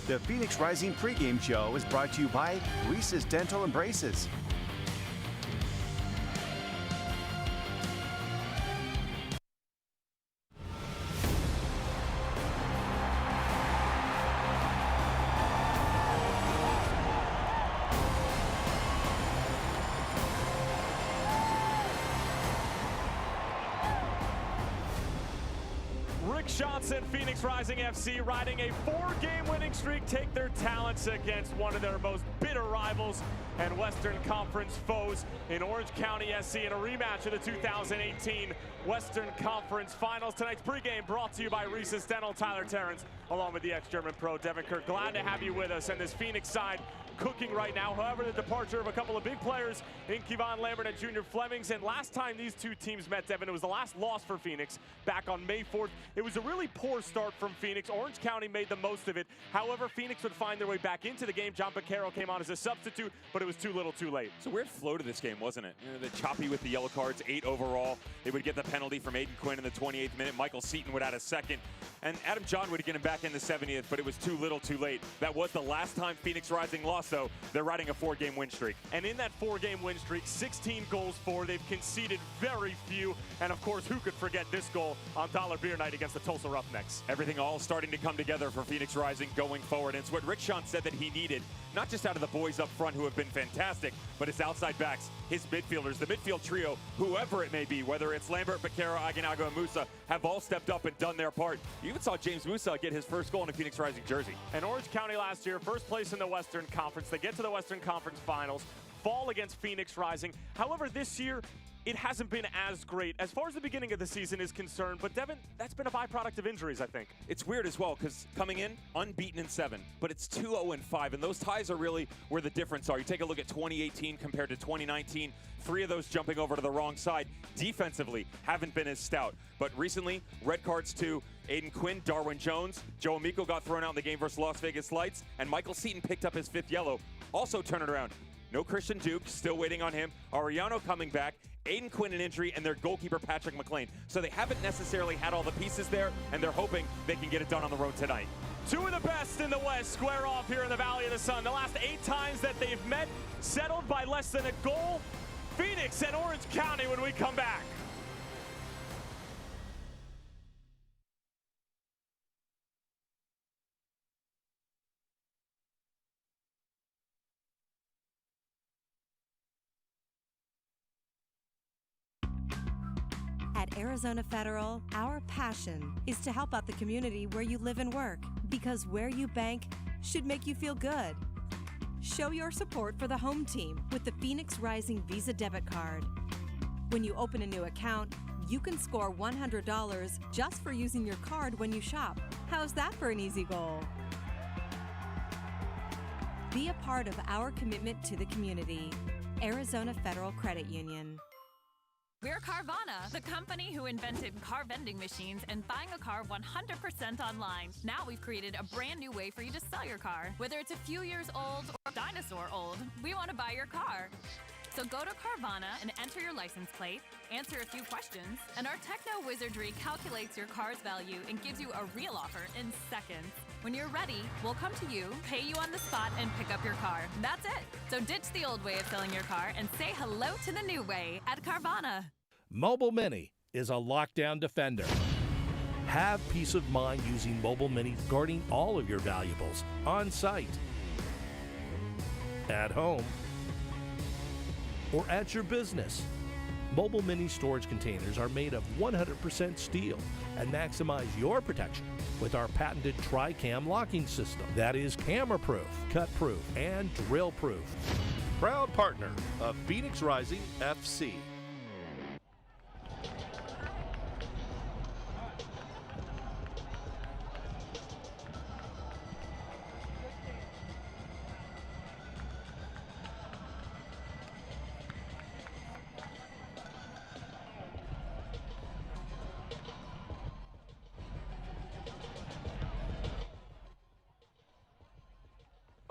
The Phoenix Rising pregame show is brought to you by Reese's Dental and Braces. Shots at Phoenix Rising FC, riding a 4-game winning streak, take their talents against one of their most bitter rivals and Western Conference foes in Orange County SC in a rematch of the 2018 Western Conference Finals. Tonight's pregame brought to you by Reese's Dental. Tyler Terrence, along with the ex-German pro Devin Kirk. Glad to have you with us, and this Phoenix side cooking right now. However, the departure of a couple of big players in Kevon Lambert and Junior Flemings, and last time these two teams met, Devin, it was the last loss for Phoenix back on May 4th. It was a really poor start from Phoenix. Orange County made the most of it. However, Phoenix would find their way back into the game. John Picaro came on as a substitute, but it was too little too late. It's a weird flow to this game, wasn't it? You know, the choppy with the yellow cards, 8 overall. They would get the penalty from Aiden Quinn in the 28th minute. Michael Seaton would add a second. And Adam John would get him back in the 70th, but it was too little too late. That was the last time Phoenix Rising lost, though. They're riding a 4-game win streak. And in that 4-game win streak, 16 goals for. They've conceded very few. And of course, who could forget this goal on Dollar Beer Night against the Tulsa Roughnecks? Everything all starting to come together for Phoenix Rising going forward. And it's what Rick Sean said that he needed, not just out of the boys up front who have been fantastic, but his outside backs, his midfielders, the midfield trio, whoever it may be, whether it's Lambert, Picaro, Aganago, and Musa, have all stepped up and done their part. You even saw James Musa get his first goal in a Phoenix Rising jersey. And Orange County last year, first place in the Western Conference. They get to the Western Conference Finals, fall against Phoenix Rising. However, this year, it hasn't been as great as far as the beginning of the season is concerned. But Devin, that's been a byproduct of injuries, I think. It's weird as well, because coming in, unbeaten in 7, but it's 2-0-5, and those ties are really where the difference are. You take a look at 2018 compared to 2019, 3 of those jumping over to the wrong side. Defensively, haven't been as stout. But recently, red cards to Aiden Quinn, Darwin Jones, Joe Amico got thrown out in the game versus Las Vegas Lights, and Michael Seaton picked up his 5th yellow. Also turn it around. No Christian Duke, still waiting on him. Ariano coming back. Aiden Quinn an injury, and their goalkeeper Patrick McLean. So they haven't necessarily had all the pieces there, and they're hoping they can get it done on the road tonight. Two of the best in the West square off here in the Valley of the Sun. The last 8 times that they've met, settled by less than a goal. Phoenix and Orange County when we come back. At Arizona Federal, our passion is to help out the community where you live and work, because where you bank should make you feel good. Show your support for the home team with the Phoenix Rising Visa debit card. When you open a new account, you can score $100 just for using your card when you shop. How's that for an easy goal? Be a part of our commitment to the community. Arizona Federal Credit Union. We're Carvana, the company who invented car vending machines and buying a car 100% online. Now we've created a brand new way for you to sell your car. Whether it's a few years old or dinosaur old, we want to buy your car. So go to Carvana and enter your license plate, answer a few questions, and our techno wizardry calculates your car's value and gives you a real offer in seconds. When you're ready, we'll come to you, pay you on the spot, and pick up your car. That's it. So ditch the old way of selling your car and say hello to the new way at Carvana. Mobile Mini is a lockdown defender. Have peace of mind using Mobile Mini, guarding all of your valuables on site, at home, or at your business. Mobile Mini storage containers are made of 100% steel and maximize your protection with our patented Tri-Cam locking system that is camera-proof, cut-proof, and drill-proof. Proud partner of Phoenix Rising FC.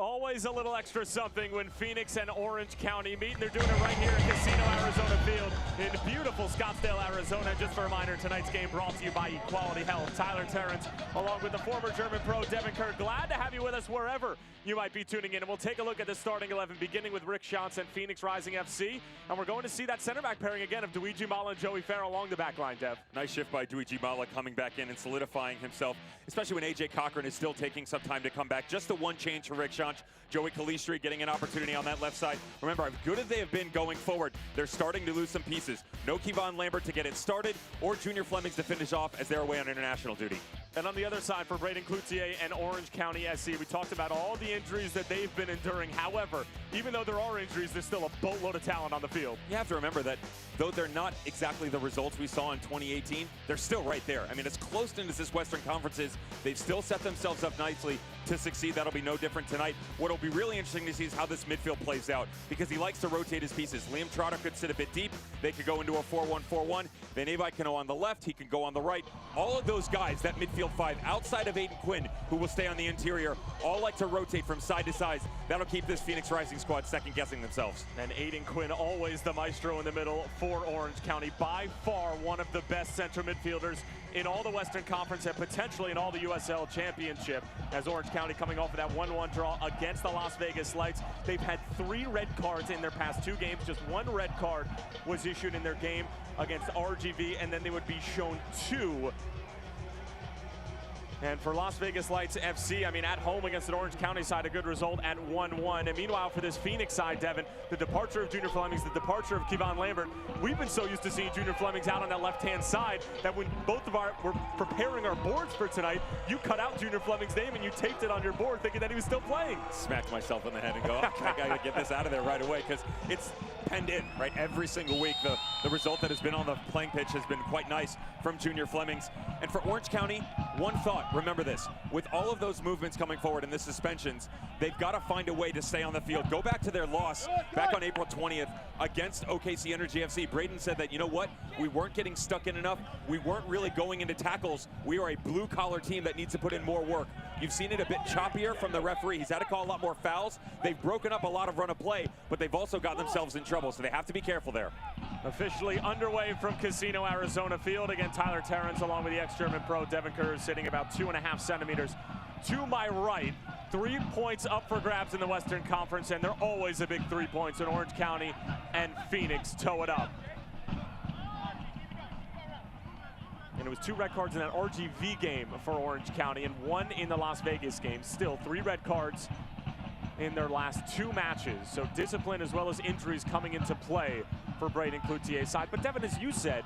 Always a little extra something when Phoenix and Orange County meet, and they're doing it right here at Casino Arizona Field in beautiful Scottsdale, Arizona. Just a reminder, tonight's game brought to you by Equality Health. Tyler Terrence, along with the former German pro Devin Kerr, glad to have you with us wherever you might be tuning in. And we'll take a look at the starting 11, beginning with Rick Johnson, Phoenix Rising FC. And we're going to see that center back pairing again of Luigi Mala and Joey Farrell along the back line, Dev. Nice shift by Luigi Mala coming back in and solidifying himself, especially when AJ Cochran is still taking some time to come back. Just the one change for Rick Johnson. Joey Calistri getting an opportunity on that left side. Remember, as good as they have been going forward, they're starting to lose some pieces. No Kevon Lambert to get it started, or Junior Flemings to finish off as they're away on international duty. And on the other side for Braden Cloutier and Orange County SC, we talked about all the injuries that they've been enduring. However, even though there are injuries, there's still a boatload of talent on the field. You have to remember that though they're not exactly the results we saw in 2018, they're still right there. I mean, as close as this Western Conference is, they've still set themselves up nicely to succeed. That'll be no different tonight. What'll be really interesting to see is how this midfield plays out, because he likes to rotate his pieces. Liam Trotter could sit a bit deep. They could go into a 4-1-4-1. Then Avai can go on the left. He can go on the right. All of those guys, that midfield five, outside of Aiden Quinn, who will stay on the interior, all like to rotate from side to side. That'll keep this Phoenix Rising squad second-guessing themselves. And Aiden Quinn, always the maestro in the middle for Orange County. By far one of the best central midfielders in all the Western Conference and potentially in all the USL Championship, as Orange County coming off of that 1-1 draw against the Las Vegas Lights. They've had 3 red cards in their past 2 games. Just 1 red card was issued in their game against RGV, and then they would be shown 2. And for Las Vegas Lights FC, I mean, at home against an Orange County side, a good result at 1-1. And meanwhile, for this Phoenix side, Devin, the departure of Junior Flemings, the departure of Kevon Lambert, we've been so used to seeing Junior Flemings out on that left-hand side that when both of were preparing our boards for tonight, you cut out Junior Flemings' name and you taped it on your board thinking that he was still playing. Smacked myself in the head and go, oh, I gotta get this out of there right away, because it's penned in, right? Every single week, the result that has been on the playing pitch has been quite nice from Junior Flemings. And for Orange County, one thought, remember this, with all of those movements coming forward and the suspensions, they've got to find a way to stay on the field. Go back to their loss back on April 20th against OKC Energy FC. Braden said that, you know what, we weren't getting stuck in enough. We weren't really going into tackles. We are a blue-collar team that needs to put in more work. You've seen it a bit choppier from the referee. He's had to call a lot more fouls. They've broken up a lot of run of play, but they've also got themselves in trouble, so they have to be careful there. Officially underway from Casino Arizona Field. Again, Tyler Terrence along with the ex-German pro Devin Kerr sitting about 2.5 centimeters to my right. 3 points up for grabs in the Western Conference, and they're always a big 3 points when Orange County and Phoenix toe it up. And it was 2 red cards in that RGV game for Orange County and 1 in the Las Vegas game. Still 3 red cards in their last 2 matches. So discipline as well as injuries coming into play for Braden Cloutier's side. But Devin, as you said,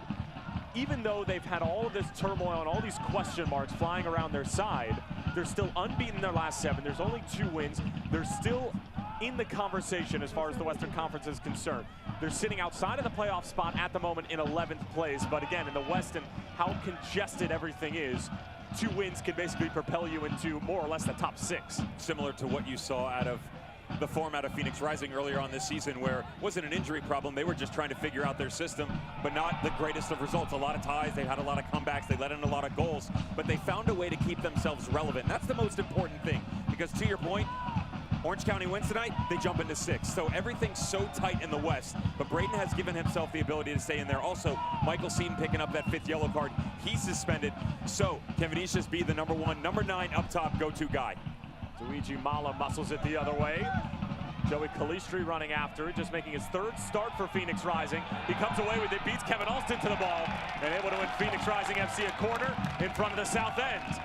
even though they've had all of this turmoil and all these question marks flying around their side, they're still unbeaten in their last 7. There's only 2 wins. They're still in the conversation as far as the Western Conference is concerned. They're sitting outside of the playoff spot at the moment in 11th place. But again, in the West and how congested everything is, 2 wins can basically propel you into more or less the top 6. Similar to what you saw out of the format of Phoenix Rising earlier on this season, where it wasn't an injury problem. They were just trying to figure out their system, but not the greatest of results. A lot of ties, they had a lot of comebacks, they let in a lot of goals, but they found a way to keep themselves relevant. And that's the most important thing, because to your point, Orange County wins tonight, they jump into 6th. So everything's so tight in the West, but Braden has given himself the ability to stay in there. Also, Michael Seaton picking up that 5th yellow card. He's suspended. So can Vinicius be the number 1, number 9 up top go-to guy? Luigi Mala muscles it the other way. Joey Calistri running after it, just making his 3rd start for Phoenix Rising. He comes away with it, beats Kevin Alston to the ball, and able to win Phoenix Rising FC a corner in front of the south end.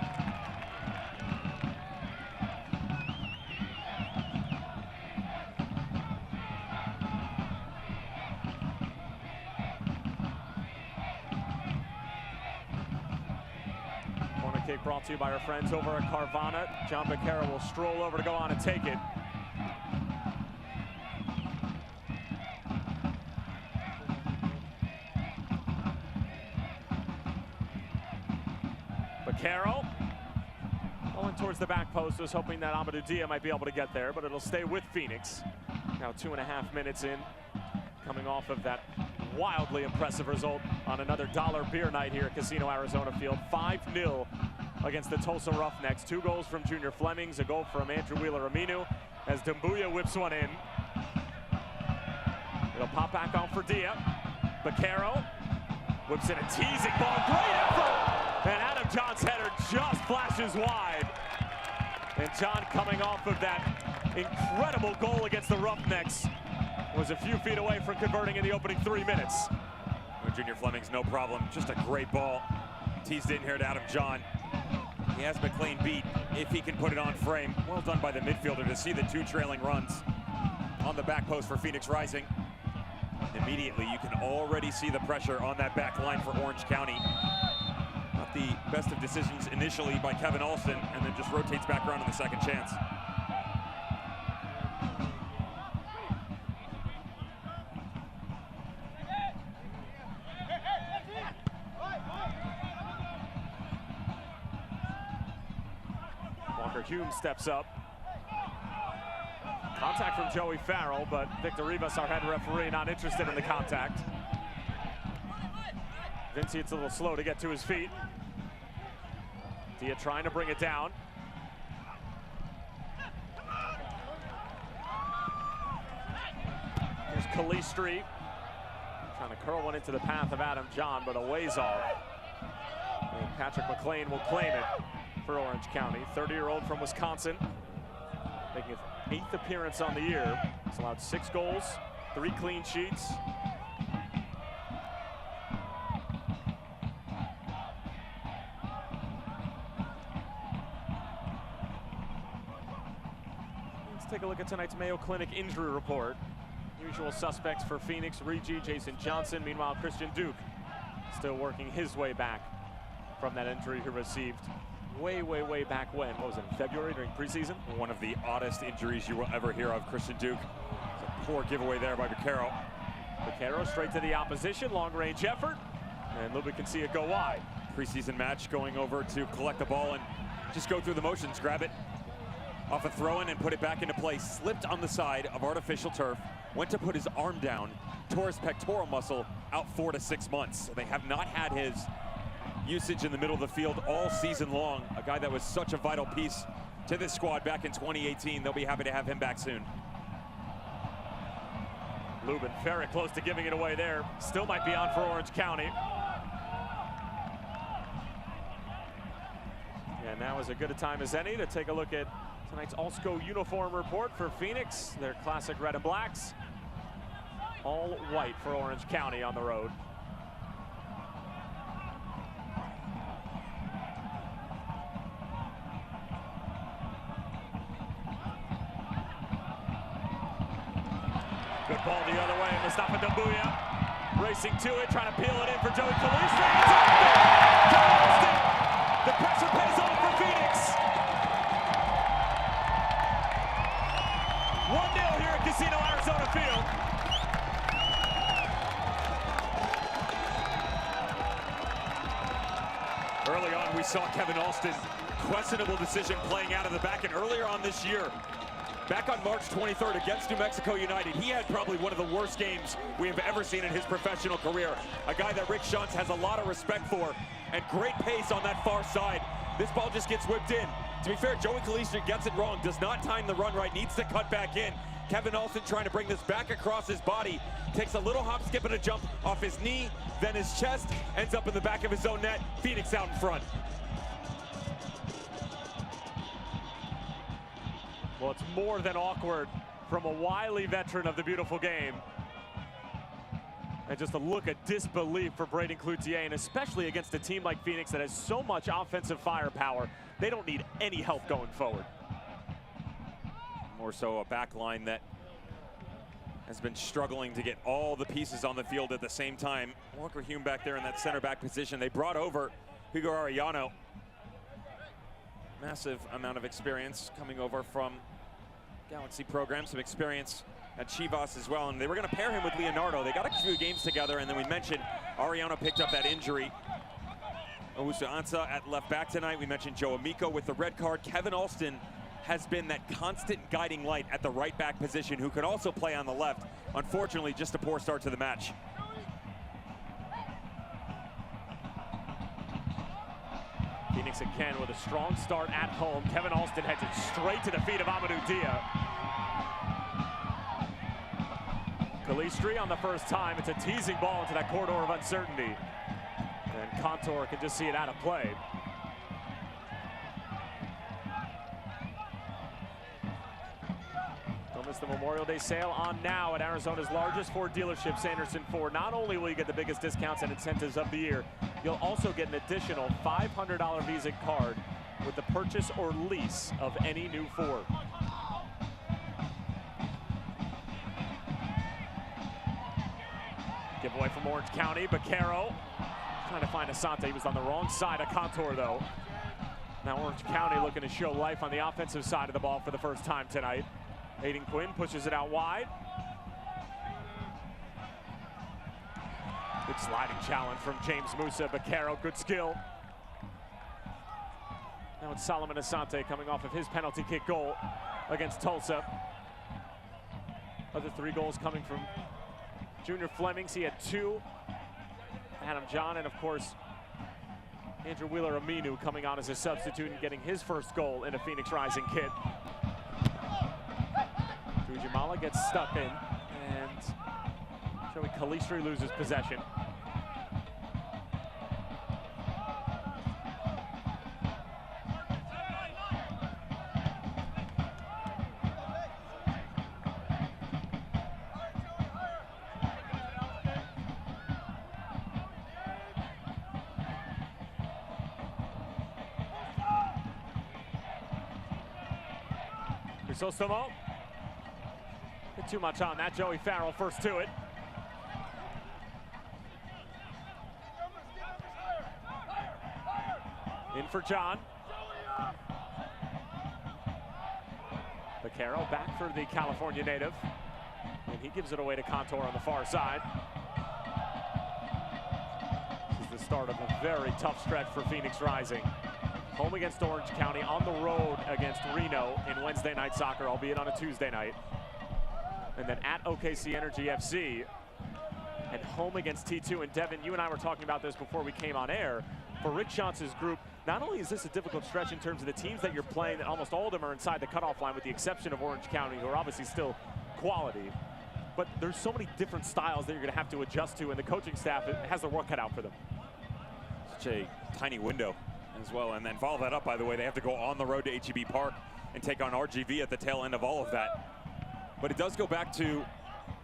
Corner kick brought to you by our friends over at Carvana. John Becerra will stroll over to go on and take it. Becerra going towards the back post, was hoping that Amadou Dia might be able to get there, but it'll stay with Phoenix. Now 2.5 minutes in, coming off of that wildly impressive result on another dollar beer night here at Casino Arizona Field. 5-0 against the Tulsa Roughnecks. 2 goals from Junior Flemings, a goal from Andrew Wheeler-Aminu, as Dumbuya whips one in. It'll pop back on for Dia. Baquero whips in a teasing ball. Great effort! And Adam John's header just flashes wide. And John, coming off of that incredible goal against the Roughnecks, was a few feet away from converting in the opening 3 minutes. Junior Fleming's no problem. Just a great ball. Teased in here to Adam John. He has McLean beat if he can put it on frame. Well done by the midfielder to see the 2 trailing runs on the back post for Phoenix Rising. Immediately, you can already see the pressure on that back line for Orange County. Not the best of decisions initially by Kevin Alston, and then just rotates back around in the second chance. Hume steps up. Contact from Joey Farrell, but Victor Rivas, our head referee, not interested in the contact. Vinci, it's a little slow to get to his feet. Dia trying to bring it down. Here's Calistri trying to curl one into the path of Adam John, but a ways off. And Patrick McLean will claim it for Orange County. 30-year-old from Wisconsin, making his 8th appearance on the year. He's allowed 6 goals, 3 clean sheets. Let's take a look at tonight's Mayo Clinic injury report. Usual suspects for Phoenix: Regi, Jason Johnson. Meanwhile, Christian Duke still working his way back from that injury he received way back when. What was it, in February during preseason? One of the oddest injuries you will ever hear of. Christian Duke. It's a poor giveaway there by Baquero. Baquero straight to the opposition, long range effort, and Lubin can see it go wide. Preseason match, going over to collect the ball and just go through the motions, grab it off a throw-in and put it back into play. Slipped on the side of artificial turf, went to put his arm down, tore his pectoral muscle, out 4 to 6 months. So they have not had his usage in the middle of the field all season long. A guy that was such a vital piece to this squad back in 2018. They'll be happy to have him back soon. Lubin very close to giving it away there. Still might be on for Orange County. And now is as good a time as any to take a look at tonight's Allsco uniform report for Phoenix. Their classic red and blacks. All white for Orange County on the road. Good ball the other way. Mustafa Dumbuya racing to it, trying to peel it in for Joey Calistri. The pressure pays off for Phoenix. 1-0 here at Casino Arizona Field. Early on, we saw Kevin Alston, questionable decision playing out of the back, and earlier on this year, back on March 23rd against New Mexico United, he had probably one of the worst games we have ever seen in his professional career. A guy that Rick Shuntz has a lot of respect for, and great pace on that far side. This ball just gets whipped in. To be fair, Joey Calistri gets it wrong, does not time the run right, needs to cut back in. Kevin Alston trying to bring this back across his body, takes a little hop, skip, and a jump off his knee, then his chest, ends up in the back of his own net. Phoenix out in front. Well, it's more than awkward from a wily veteran of the beautiful game. And just a look of disbelief for Braden Cloutier, and especially against a team like Phoenix that has so much offensive firepower. They don't need any help going forward. More so a back line that has been struggling to get all the pieces on the field at the same time. Walker Hume back there in that center back position. They brought over Hugo Arellano. Massive amount of experience coming over from Galaxy program, some experience at Chivas as well, and they were going to pair him with Leonardo. They got a few games together, and then we mentioned Arellano picked up that injury. Owusu Ansah at left back tonight. We mentioned Joe Amico with the red card. Kevin Alston has been that constant guiding light at the right back position, who can also play on the left. Unfortunately, just a poor start to the match. Phoenix again with a strong start at home. Kevin Alston heads it straight to the feet of Amadou Dia. Calistri on the first time. It's a teasing ball into that corridor of uncertainty. And Contour can just see it out of play. Don't miss the Memorial Day sale on now at Arizona's largest Ford dealership, Sanderson Ford. Not only will you get the biggest discounts and incentives of the year, you'll also get an additional $500 Visa card with the purchase or lease of any new Ford. Giveaway from Orange County. Baquero trying to find Asante. He was on the wrong side of Contour, though. Now Orange County looking to show life on the offensive side of the ball for the first time tonight. Aiden Quinn pushes it out wide. Good sliding challenge from James Musa. Baquero, good skill. Now it's Solomon Asante coming off of his penalty kick goal against Tulsa. Other 3 goals coming from Junior Flemings. He had 2. Adam John, and of course, Andrew Wheeler-Aminu coming on as a substitute and getting his first goal in a Phoenix Rising kit. Jamala gets stuck in, and Joey Calistri loses possession. Crisostomo. Bit too much on that. Joey Farrell first to it. In for John. Baquero back for the California native. And he gives it away to Contour on the far side. This is the start of a very tough stretch for Phoenix Rising. Home against Orange County, on the road against Reno in Wednesday night soccer, albeit on a Tuesday night. And then at OKC Energy FC, and home against T2. And Devin, you and I were talking about this before we came on air. For Rick Schantz's group, not only is this a difficult stretch in terms of the teams that you're playing, that almost all of them are inside the cutoff line with the exception of Orange County, who are obviously still quality. But there's so many different styles that you're going to have to adjust to, and the coaching staff has their work cut out for them. Such a tiny window as well. And then follow that up, by the way, they have to go on the road to HEB Park and take on RGV at the tail end of all of that. But it does go back to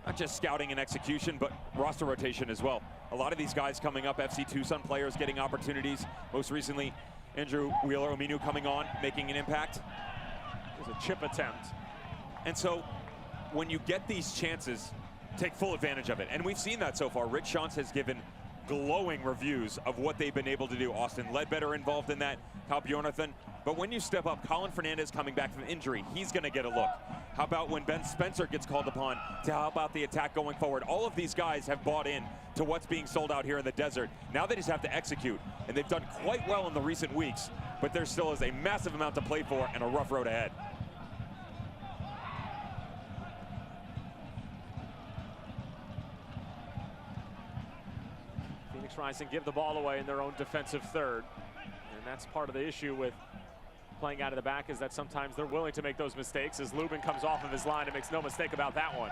not just scouting and execution, but roster rotation as well. A lot of these guys coming up, FC Tucson players getting opportunities. Most recently, Andrew Wheeler-Aminu coming on, making an impact. It was a chip attempt. And so when you get these chances, take full advantage of it. And we've seen that so far. Rich Schanz has given glowing reviews of what they've been able to do. Austin Ledbetter involved in that, Kyle Bjornathan. But when you step up, Colin Fernandez coming back from injury, he's going to get a look. How about when Ben Spencer gets called upon to help out the attack going forward? All of these guys have bought in to what's being sold out here in the desert. Now they just have to execute, and they've done quite well in the recent weeks, but there still is a massive amount to play for and a rough road ahead. Phoenix Rising give the ball away in their own defensive third. And that's part of the issue with playing out of the back, is that sometimes they're willing to make those mistakes, as Lubin comes off of his line and makes no mistake about that one.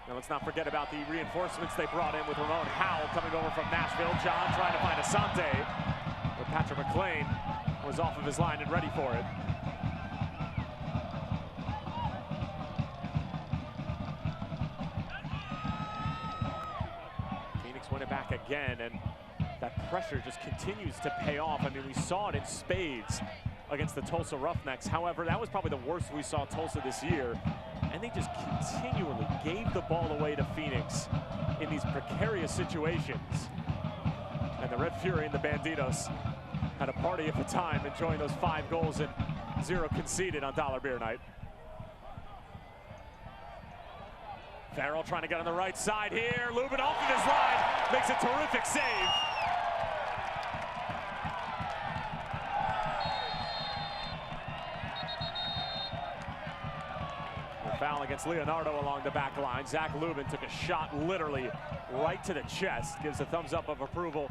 Now let's not forget about the reinforcements they brought in with Ramon Howell coming over from Nashville. John trying to find Asante, but Patrick McLean was off of his line and ready for it. Phoenix win it back again, and that pressure just continues to pay off. I mean, we saw it in spades against the Tulsa Roughnecks. However, that was probably the worst we saw Tulsa this year. And they just continually gave the ball away to Phoenix in these precarious situations. And the Red Fury and the Banditos had a party at the time, enjoying those 5 goals and 0 conceded on Dollar Beer Night. Farrell trying to get on the right side here. Lubin off of his line, makes a terrific save. Foul against Leonardo along the back line. Zach Lubin took a shot literally right to the chest. Gives a thumbs up of approval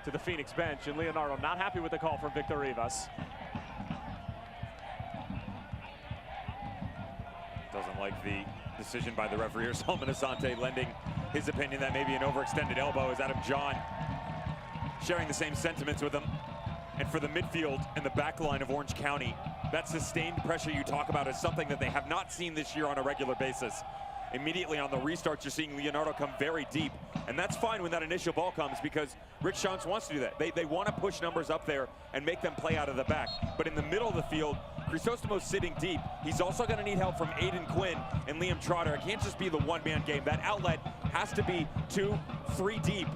to the Phoenix bench. And Leonardo not happy with the call from Victor Rivas. Doesn't like the decision by the referee. Salman Asante lending his opinion that maybe an overextended elbow, as Adam John sharing the same sentiments with him. And for the midfield and the back line of Orange County, that sustained pressure you talk about is something that they have not seen this year on a regular basis. Immediately on the restarts, you're seeing Leonardo come very deep. And that's fine when that initial ball comes, because Rick Shantz wants to do that. They want to push numbers up there and make them play out of the back. But in the middle of the field, Chrysostomo's sitting deep. He's also going to need help from Aiden Quinn and Liam Trotter. It can't just be the one-man game. That outlet has to be 2, 3 deep,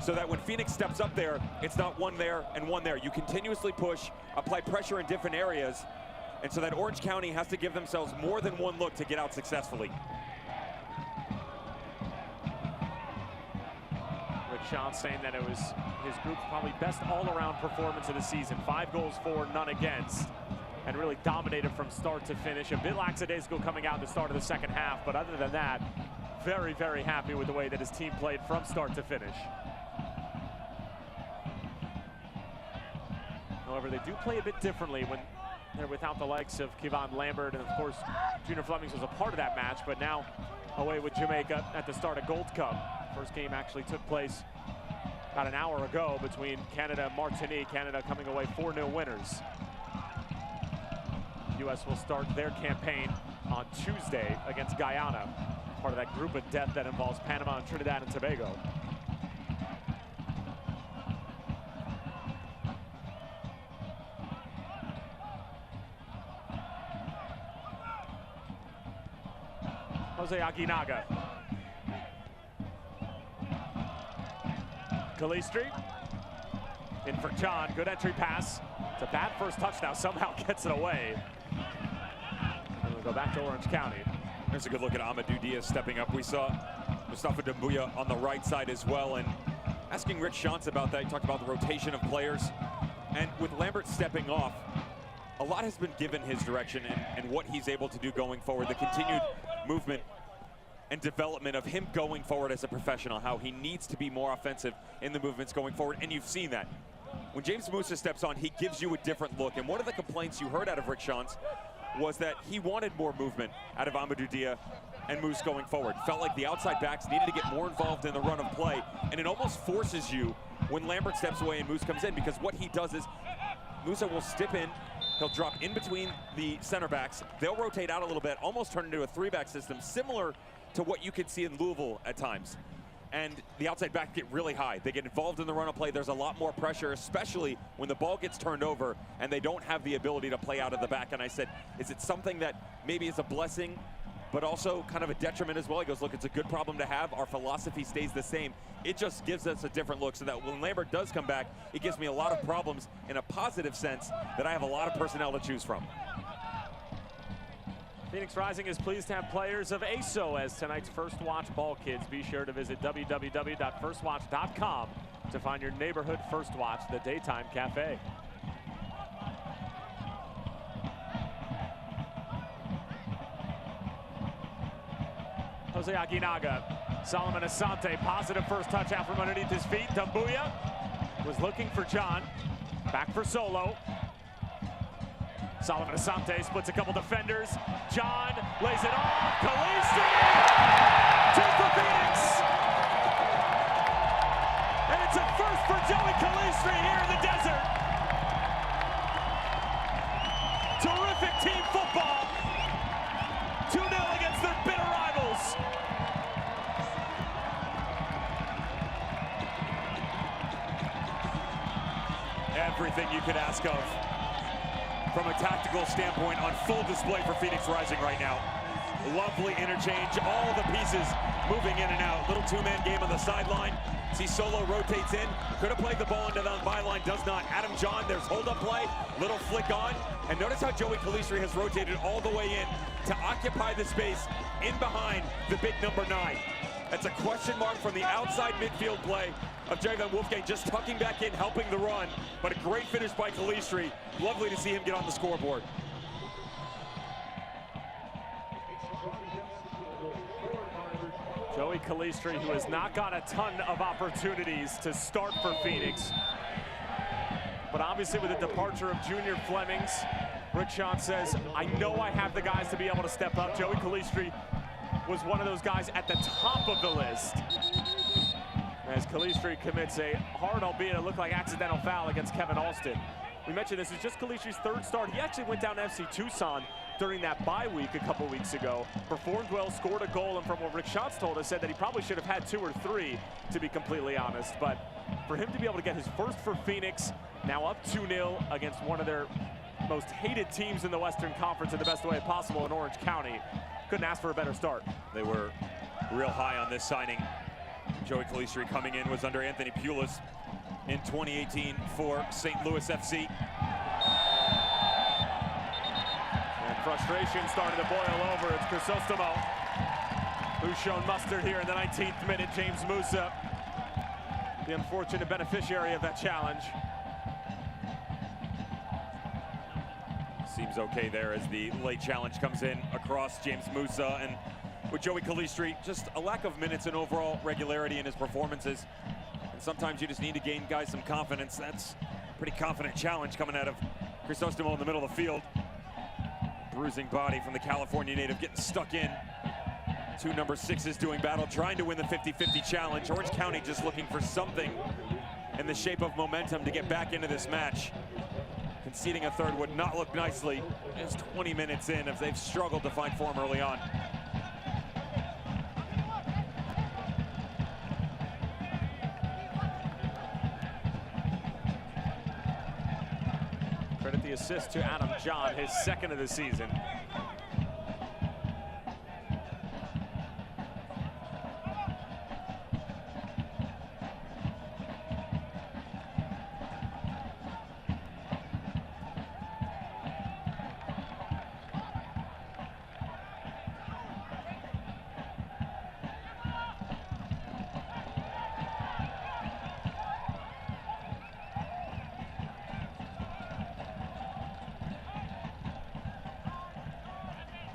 so that when Phoenix steps up there, it's not one there and one there. You continuously push, apply pressure in different areas, and so that Orange County has to give themselves more than one look to get out successfully. Rick Shantz saying that it was his group's probably best all-around performance of the season. 5 goals for, none against, and really dominated from start to finish. A bit lackadaisical coming out at the start of the second half, but other than that, very, very happy with the way that his team played from start to finish. However, they do play a bit differently when they're without the likes of Kevon Lambert, and of course, Junior Flemings was a part of that match, but now away with Jamaica at the start of Gold Cup. First game actually took place about an hour ago between Canada and Martinique. Canada coming away 4-0 winners. U.S. will start their campaign on Tuesday against Guyana, part of that group of death that involves Panama and Trinidad and Tobago. Jose Aguinaga. Calistri in for John. Good entry pass. It's a bad first touch now. Somehow gets it away. And we'll go back to Orange County. There's a good look at Amadou Diaz stepping up. We saw Mustafa Doumbouya on the right side as well. And asking Rick Shantz about that, he talked about the rotation of players. And with Lambert stepping off, a lot has been given his direction and what he's able to do going forward. The continued movement and development of him going forward as a professional, how he needs to be more offensive in the movements going forward, and you've seen that. When James Musa steps on, he gives you a different look, and one of the complaints you heard out of Rick Shantz was that he wanted more movement out of Amadou Diaz and Moose going forward. Felt like the outside backs needed to get more involved in the run of play, and it almost forces you when Lambert steps away and Moose comes in, because what he does is Musa will step in, he'll drop in between the center backs, they'll rotate out a little bit, almost turn into a 3-back system, similar to what you could see in Louisville at times. And the outside backs get really high. They get involved in the run of play. There's a lot more pressure, especially when the ball gets turned over and they don't have the ability to play out of the back. And I said, is it something that maybe is a blessing, but also kind of a detriment as well? He goes, look, it's a good problem to have. Our philosophy stays the same. It just gives us a different look, so that when Lambert does come back, it gives me a lot of problems in a positive sense that I have a lot of personnel to choose from. Phoenix Rising is pleased to have players of ASO as tonight's First Watch Ball Kids. Be sure to visit www.firstwatch.com to find your neighborhood First Watch, the daytime cafe. Jose Aguinaga, Solomon Asante, positive first touch out from underneath his feet. Doumbouya was looking for John, back for Solo. Solomon Asante splits a couple defenders. John lays it off. Calistri! 2 for Phoenix! And it's a first for Joey Calistri here in the desert. Terrific team football. 2-0 against their bitter rivals. Everything you could ask of from a tactical standpoint on full display for Phoenix Rising right now. Lovely interchange, all the pieces moving in and out. Little 2-man game on the sideline. See Solo rotates in, could have played the ball into the byline, does not. Adam John, there's hold-up play, little flick on. And notice how Joey Calistri has rotated all the way in to occupy the space in behind the big number 9. That's a question mark from the outside midfield play of Jerry Van Wolfgang, just tucking back in, helping the run. But a great finish by Calistri. Lovely to see him get on the scoreboard. Joey Calistri, who has not got a ton of opportunities to start for Phoenix. But obviously with the departure of Junior Flemings, Rick Shantz says, I know I have the guys to be able to step up. Joey Calistri was one of those guys at the top of the list. As Calistri commits a hard, albeit it looked like accidental foul against Kevin Alston. We mentioned this is just Calistri's third start. He actually went down to FC Tucson during that bye week a couple weeks ago. Performed well, scored a goal, and from what Rick Schatz told us, said that he probably should have had 2 or 3, to be completely honest. But for him to be able to get his first for Phoenix, now up 2-0 against one of their most hated teams in the Western Conference in the best way possible in Orange County, couldn't ask for a better start. They were real high on this signing. Joey Calistri coming in was under Anthony Pulis in 2018 for St. Louis FC. And frustration started to boil over. It's Crisostomo who's shown mustard here in the 19th minute. James Musa, the unfortunate beneficiary of that challenge. Seems okay there as the late challenge comes in across James Musa. And with Joey Calistri, just a lack of minutes and overall regularity in his performances. And sometimes you just need to gain guys some confidence. That's a pretty confident challenge coming out of Crisostomo in the middle of the field. Bruising body from the California native getting stuck in. 2 number 6s doing battle, trying to win the 50-50 challenge. Orange County just looking for something in the shape of momentum to get back into this match. Conceding a third would not look nicely. It's 20 minutes in if they've struggled to find form early on. Credit the assist to Adam John, his 2nd of the season.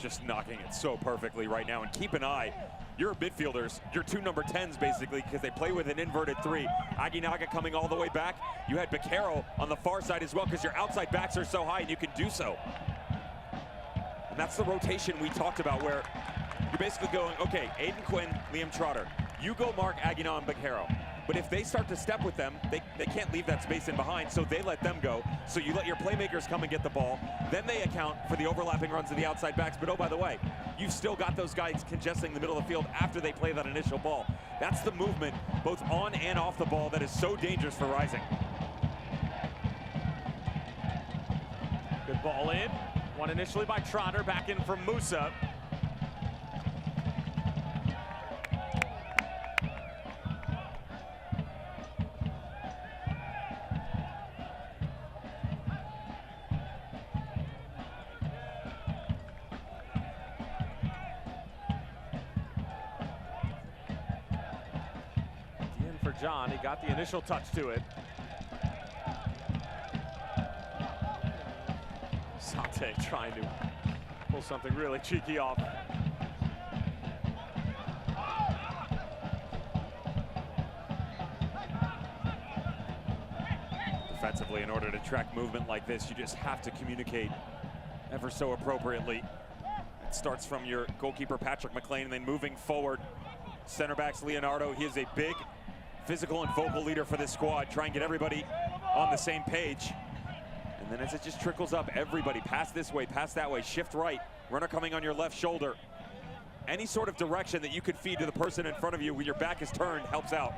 Just knocking it so perfectly right now. And keep an eye, your midfielders, your 2 number 10s basically, because they play with an inverted 3. Aguinaga coming all the way back. You had Becerro on the far side as well, because your outside backs are so high and you can do so. And that's the rotation we talked about, where you're basically going, okay, Aiden Quinn, Liam Trotter, you go mark Aguinaga and Becerro. But if they start to step with them, they can't leave that space in behind, so they let them go. So you let your playmakers come and get the ball. Then they account for the overlapping runs of the outside backs. But oh, by the way, you've still got those guys congesting the middle of the field after they play that initial ball. That's the movement, both on and off the ball, that is so dangerous for Rising. Good ball in. One initially by Trotter, back in from Musa. John, he got the initial touch to it. Sante trying to pull something really cheeky off. Defensively, in order to track movement like this, you just have to communicate ever so appropriately. It starts from your goalkeeper, Patrick McLean, and then moving forward. Center backs, Leonardo, he is a big physical and vocal leader for this squad. Try and get everybody on the same page. And then as it just trickles up, everybody pass this way, pass that way, shift right, runner coming on your left shoulder. Any sort of direction that you could feed to the person in front of you when your back is turned helps out.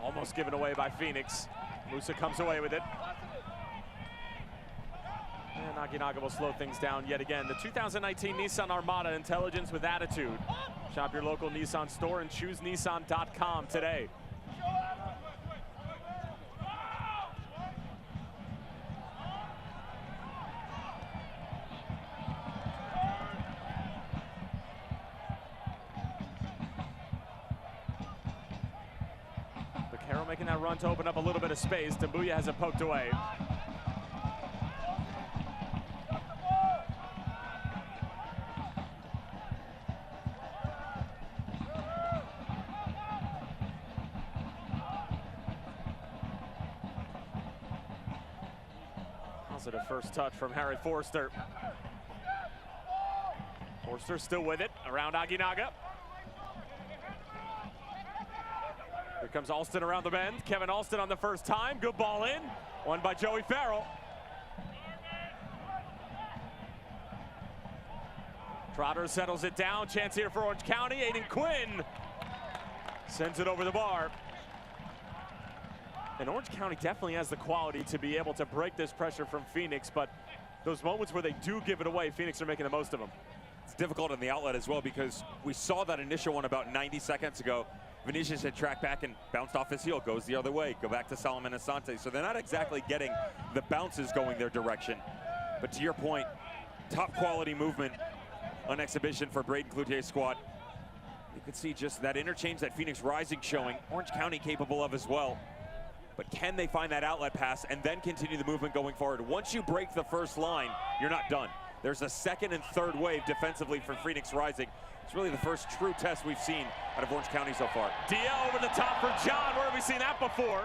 Almost given away by Phoenix. Musa comes away with it. And Aguinaga will slow things down yet again. The 2019 Nissan Armada, intelligence with attitude. Shop your local Nissan store and choose Nissan.com today. Becerro making that run to open up a little bit of space. Tambuya has it poked away. Positive first touch from Harry Forster. Forster still with it, around Aguinaga. Here comes Alston around the bend. Kevin Alston on the first time. Good ball in. Won by Joey Farrell. Trotter settles it down. Chance here for Orange County. Aiden Quinn sends it over the bar. And Orange County definitely has the quality to be able to break this pressure from Phoenix, but those moments where they do give it away, Phoenix are making the most of them. It's difficult in the outlet as well because we saw that initial one about 90 seconds ago. Vinicius had tracked back and bounced off his heel, goes the other way, go back to Solomon Asante. So they're not exactly getting the bounces going their direction. But to your point, top quality movement on exhibition for Braden Cloutier's squad. You can see just that interchange that Phoenix Rising showing, Orange County capable of as well. But can they find that outlet pass and then continue the movement going forward? Once you break the first line, you're not done. There's a second and third wave defensively for Phoenix Rising. It's really the first true test we've seen out of Orange County so far. Dia over the top for John. Where have we seen that before?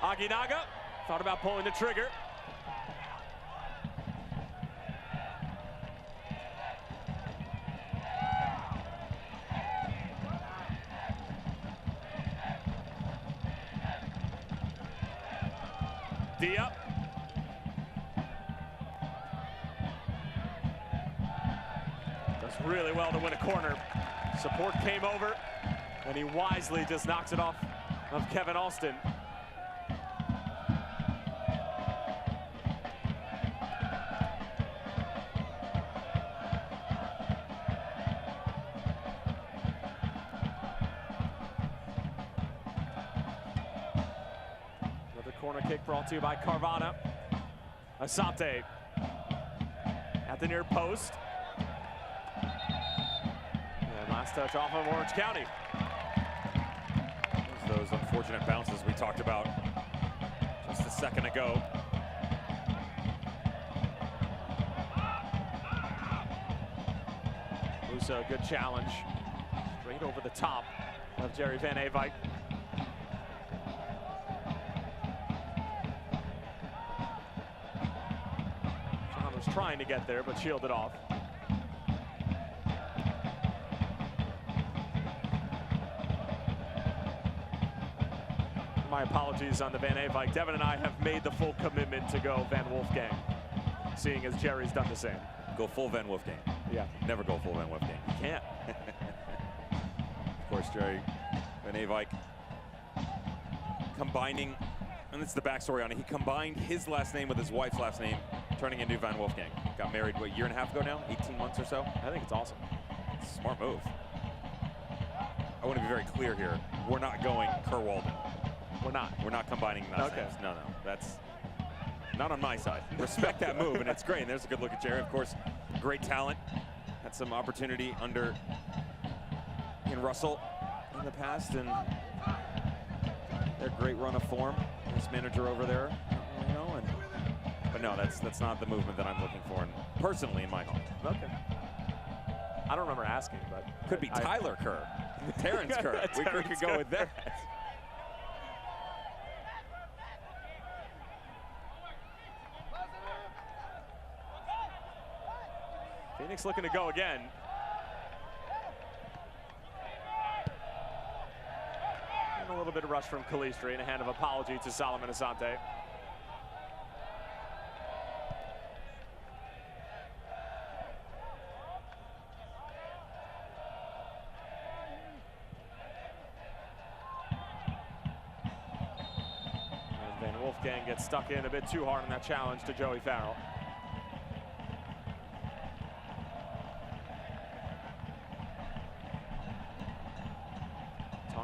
Aguinaga thought about pulling the trigger. Dia. Does really well to win a corner. Support came over, and he wisely just knocks it off of Kevin Alston. Corner kick brought to you by Carvana. Asante at the near post. And last touch off of Orange County. Those unfortunate bounces we talked about just a second ago. Musa, good challenge. Straight over the top of Jerry Van Avike. Trying to get there, but shielded off. My apologies on the Van Avike. Devin and I have made the full commitment to go Van Wolfgang, seeing as Jerry's done the same. Go full Van Wolfgang. Yeah. Never go full Van Wolfgang. You can't. Of course, Jerry Van Avike combining, and it's the backstory on it, he combined his last name with his wife's last name, turning into Van Wolfgang. Got married, what, a year and a half ago now? 18 months or so? I think it's awesome. It's a smart move. I want to be very clear here. We're not going Kerr Walden. We're not. We're not combining last names. No, no. That's not on my side. Respect that move, and it's great. And there's a good look at Jerry. Of course, great talent. Had some opportunity under in Russell in the past, and their great run of form. This manager over there, you know, and but no, that's not the movement that I'm looking for, personally in my home. Okay. I don't remember asking, but could be Tyler Kerr, Terrence Kerr. We could go with that. Phoenix looking to go again. And a little bit of rush from Calistri and a hand of apology to Solomon Asante. And Van Wolfgang gets stuck in a bit too hard on that challenge to Joey Farrell.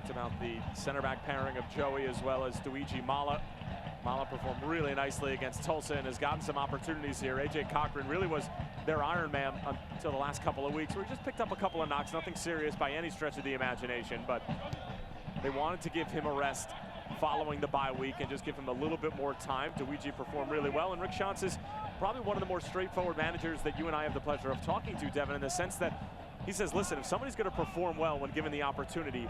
About the center back pairing of Joey as well as Luigi Mala. Mala performed really nicely against Tulsa and has gotten some opportunities here. AJ Cochran really was their Iron Man until the last couple of weeks, where he just picked up a couple of knocks, nothing serious by any stretch of the imagination, but they wanted to give him a rest following the bye week and just give him a little bit more time. Luigi performed really well, and Rick Schantz is probably one of the more straightforward managers that you and I have the pleasure of talking to, Devin, in the sense that he says, listen, if somebody's going to perform well when given the opportunity,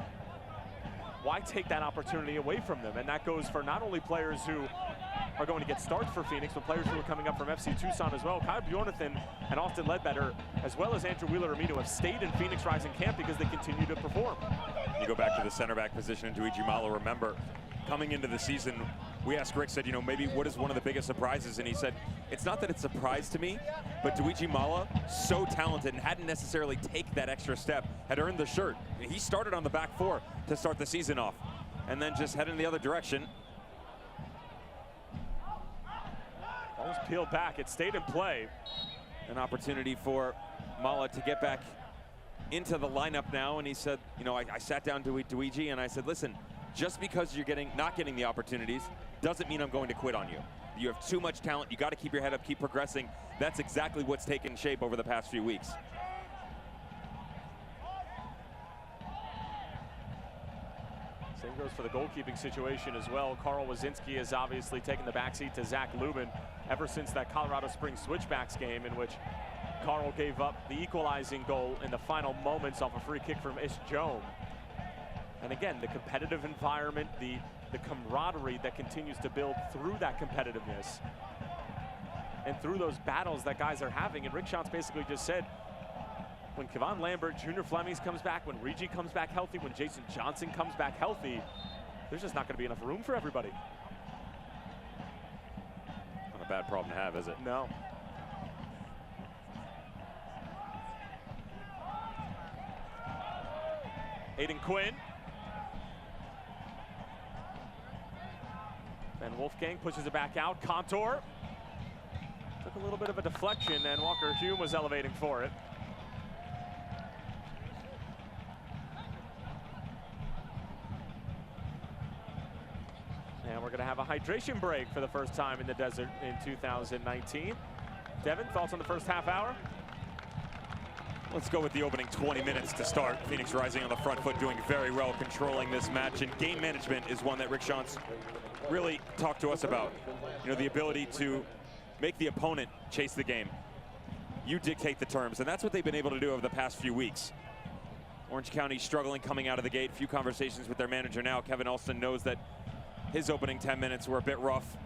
why take that opportunity away from them? And that goes for not only players who are going to get starts for Phoenix, but players who are coming up from FC Tucson as well. Kyle Bjornathan and Austin Ledbetter, as well as Andrew Wheeler-Amino, have stayed in Phoenix Rising camp because they continue to perform. You go back to the center back position, and Duigi Malo, remember, coming into the season, we asked Rick, said, you know, maybe what is one of the biggest surprises? And he said, it's not that it's a surprise to me, but Duigi Malo, so talented and hadn't necessarily take that extra step, had earned the shirt. He started on the back four to start the season off, and then just headed in the other direction. Ball's peeled back, it stayed in play. An opportunity for Mala to get back into the lineup now, and he said, you know, I sat down to Duigi and I said, listen, just because you're not getting the opportunities doesn't mean I'm going to quit on you. You have too much talent, you got to keep your head up, keep progressing. That's exactly what's taken shape over the past few weeks. Same goes for the goalkeeping situation as well. Carl Wazinski has obviously taken the backseat to Zach Lubin ever since that Colorado Springs Switchbacks game, in which Carl gave up the equalizing goal in the final moments off a free kick from Ish Joam. And again, the competitive environment, the camaraderie that continues to build through that competitiveness and through those battles that guys are having. And Rick Schatz basically just said, when Kevon Lambert, Junior Flemings comes back, when Regi comes back healthy, when Jason Johnson comes back healthy, there's just not going to be enough room for everybody. Not a bad problem to have, is it? No. Aiden Quinn. And Wolfgang pushes it back out. Contour. Took a little bit of a deflection, and Walker Hume was elevating for it. And we're going to have a hydration break for the first time in the desert in 2019. Devin, thoughts on the first half hour? Let's go with the opening 20 minutes to start. Phoenix Rising on the front foot, doing very well, controlling this match. And game management is one that Rick Schatz really talked to us about. You know, the ability to make the opponent chase the game. You dictate the terms, and that's what they've been able to do over the past few weeks. Orange County struggling coming out of the gate. Few conversations with their manager now. Kevin Alston knows that his opening 10 minutes were a bit rough.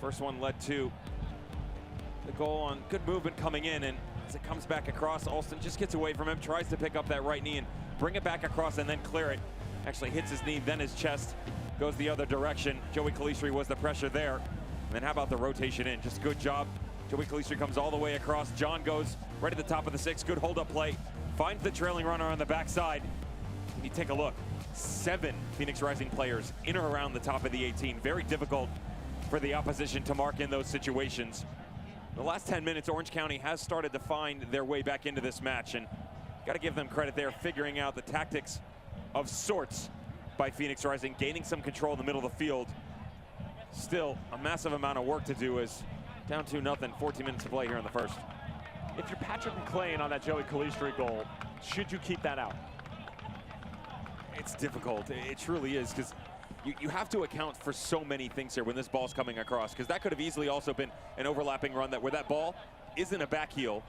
First one led to the goal on good movement coming in, and as it comes back across, Alston just gets away from him, tries to pick up that right knee and bring it back across and then clear it. Actually hits his knee, then his chest, goes the other direction. Joey Calistri was the pressure there. And then how about the rotation in? Just good job. Joey Calistri comes all the way across. John goes right at the top of the six. Good hold-up play. Finds the trailing runner on the backside. And you take a look. 7 Phoenix Rising players in or around the top of the 18. Very difficult for the opposition to mark in those situations. The last 10 minutes, Orange County has started to find their way back into this match, and got to give them credit there, figuring out the tactics of sorts by Phoenix Rising, gaining some control in the middle of the field. Still, a massive amount of work to do, as down 2-0, 14 minutes to play here in the first. If you're Patrick McLean on that Joey Calistri goal, should you keep that out? It's difficult. It truly is, because you have to account for so many things here when this ball's coming across, because that could have easily also been an overlapping run where that ball isn't a back heel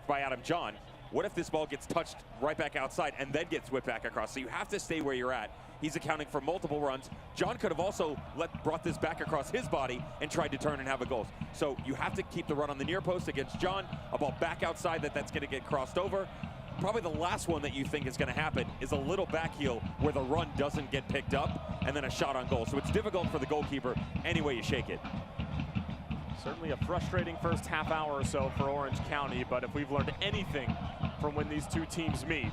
by Adam John. What if this ball gets touched right back outside and then gets whipped back across? So you have to stay where you're at. He's accounting for multiple runs. John could have also brought this back across his body and tried to turn and have a goal. So you have to keep the run on the near post against John. A ball back outside that's going to get crossed over. Probably the last one that you think is going to happen is a little back heel where the run doesn't get picked up, and then a shot on goal. So it's difficult for the goalkeeper any way you shake it. Certainly a frustrating first half hour or so for Orange County, but if we've learned anything from when these two teams meet,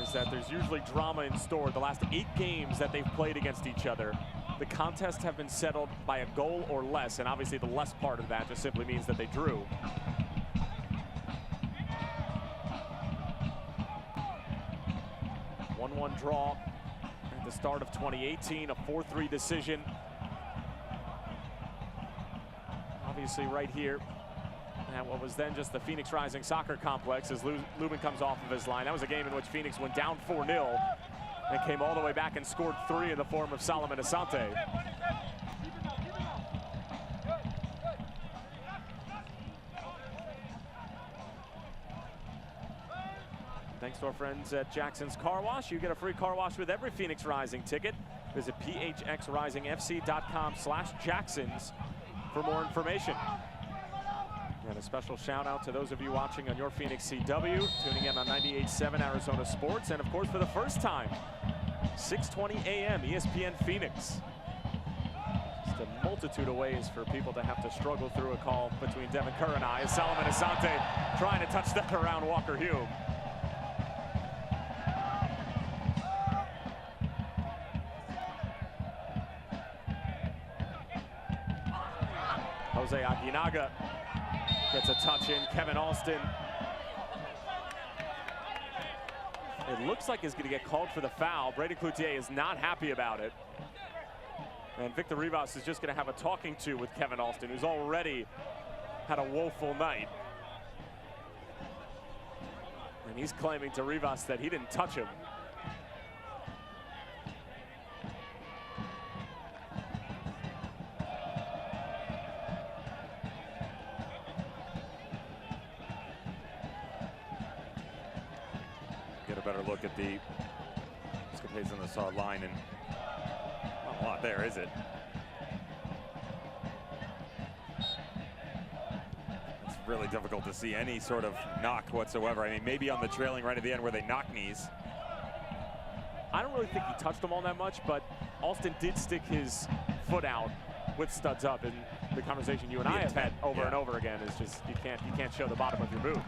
is that there's usually drama in store. The last 8 games that they've played against each other, the contests have been settled by a goal or less, and obviously the less part of that just simply means that they drew. A 1-1 draw at the start of 2018, a 4-3 decision. Obviously right here at what was then just the Phoenix Rising Soccer Complex as Lubin comes off of his line. That was a game in which Phoenix went down 4-0 and came all the way back and scored 3 in the form of Solomon Asante. Thanks to our friends at Jackson's Car Wash. You get a free car wash with every Phoenix Rising ticket. Visit phxrisingfc.com/Jacksons for more information. And a special shout out to those of you watching on your Phoenix CW, tuning in on 98.7 Arizona Sports, and of course for the first time, 6:20 a.m. ESPN Phoenix. Just a multitude of ways for people to have to struggle through a call between Devin Kerr and I, as Solomon Asante trying to touch that around Walker Hume. Jose Aguinaga gets a touch in. Kevin Alston. It looks like he's going to get called for the foul. Brady Cloutier is not happy about it. And Victor Rivas is just going to have a talking to with Kevin Alston, who's already had a woeful night. And he's claiming to Rivas that he didn't touch him. Get a better look at the escapades on the saw line, and not a lot there, is it? It's really difficult to see any sort of knock whatsoever. I mean, maybe on the trailing right at the end where they knock knees. I don't really think he touched him all that much, but Alston did stick his foot out with studs up, and the conversation you and I have had over and over again is just you can't show the bottom of your boot.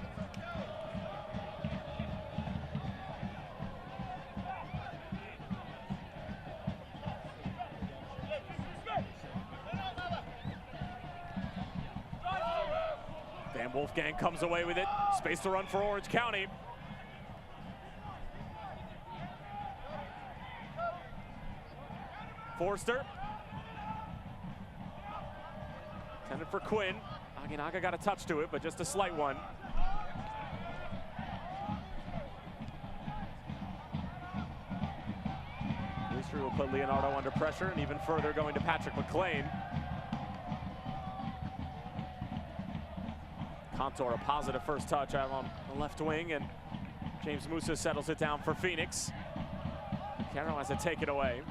Wolfgang comes away with it. Space to run for Orange County. Forster. Intended for Quinn. Aguinaga got a touch to it, but just a slight one. Leastry will put Leonardo under pressure, and even further going to Patrick McLean. Contour, a positive first touch out on the left wing, and James Musa settles it down for Phoenix. Carroll has to take it away.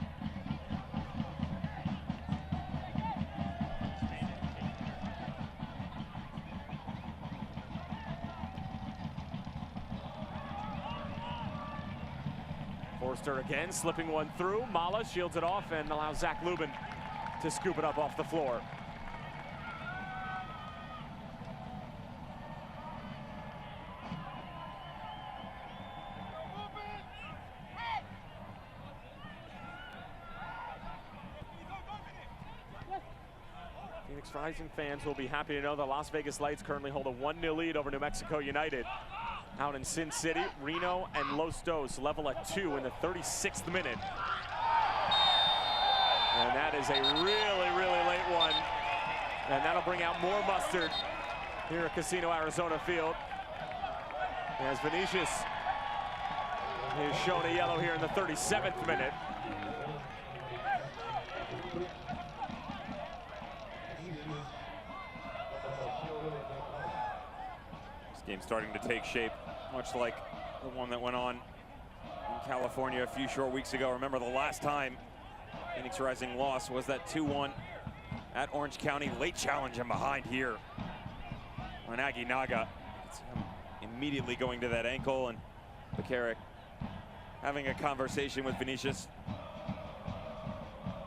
Forster again, slipping one through. Mala shields it off and allows Zach Lubin to scoop it up off the floor. Phoenix Rising fans will be happy to know the Las Vegas Lights currently hold a 1-0 lead over New Mexico United. Out in Sin City, Reno and Los Dos level at 2 in the 36th minute. And that is a really, really late one. And that'll bring out more mustard here at Casino Arizona Field. As Vinicius is shown a yellow here in the 37th minute. This game's starting to take shape, much like the one that went on in California a few short weeks ago. Remember, the last time Phoenix Rising lost was that 2-1 at Orange County. Late challenge and behind here on Aguinaga. It's him immediately going to that ankle, and Bekaric having a conversation with Vinicius.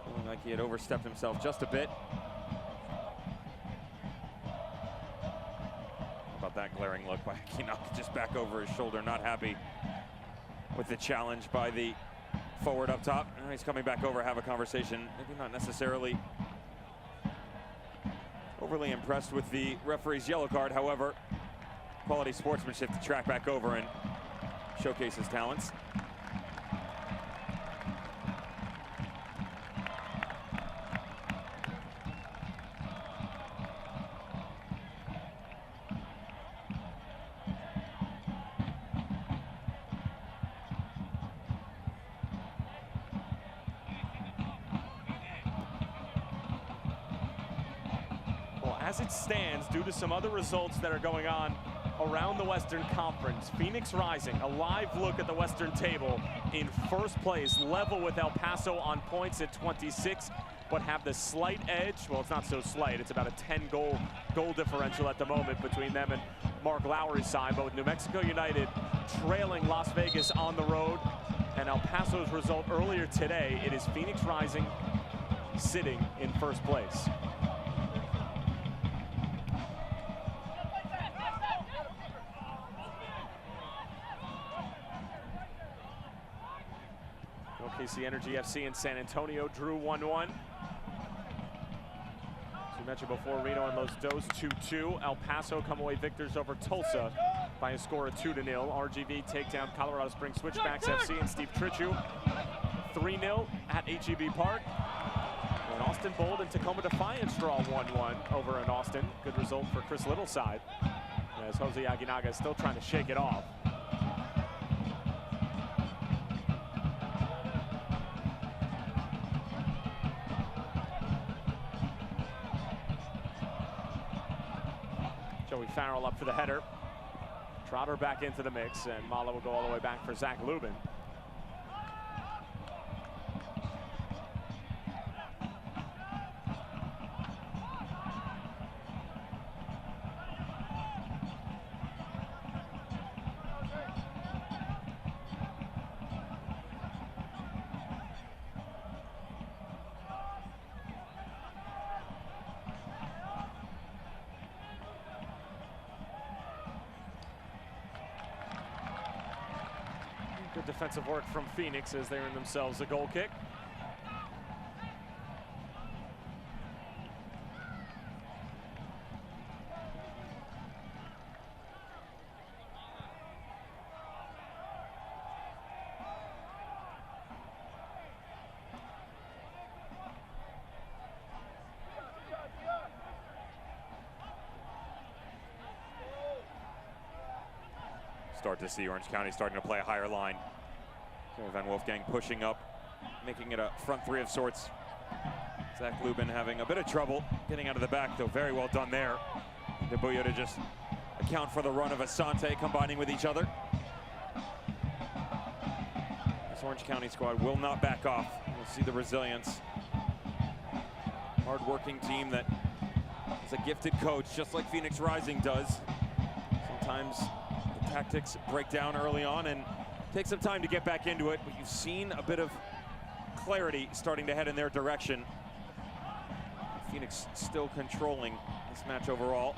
Feeling like he had overstepped himself just a bit. How about that glaring look by Aguinaga, just back over his shoulder, not happy with the challenge by the forward up top. Now he's coming back over, have a conversation. Maybe not necessarily overly impressed with the referee's yellow card. However, quality sportsmanship to track back over and showcase his talents. As it stands, due to some other results that are going on around the Western Conference. Phoenix Rising, a live look at the Western table, in first place, level with El Paso on points at 26, but have the slight edge. Well, it's not so slight. It's about a 10-goal differential at the moment between them and Mark Lowry's side. But with New Mexico United trailing Las Vegas on the road, and El Paso's result earlier today, it is Phoenix Rising sitting in first place. OKC Energy FC in San Antonio drew 1-1. As we mentioned before, Reno and Los Dos 2-2. El Paso come away victors over Tulsa by a score of 2-0. RGV take down Colorado Springs Switchbacks FC and Steve Trichu 3-0 at HEB Park. And Austin Bold and Tacoma Defiance draw 1-1 over in Austin. Good result for Chris Little's side, as Jose Aguinaga is still trying to shake it off. Joey Farrell up for the header. Trotter back into the mix, and Mala will go all the way back for Zach Lubin. Good defensive work from Phoenix as they earn themselves a goal kick. Start to see Orange County starting to play a higher line. Van Wolfgang pushing up, making it a front three of sorts. Zach Lubin having a bit of trouble getting out of the back, though very well done there. Debuyo to just account for the run of Asante combining with each other. This Orange County squad will not back off. We'll see the resilience. Hard-working team that is a gifted coach, just like Phoenix Rising does. Sometimes the tactics break down early on and take some time to get back into it, but you've seen a bit of clarity starting to head in their direction. Phoenix still controlling this match overall.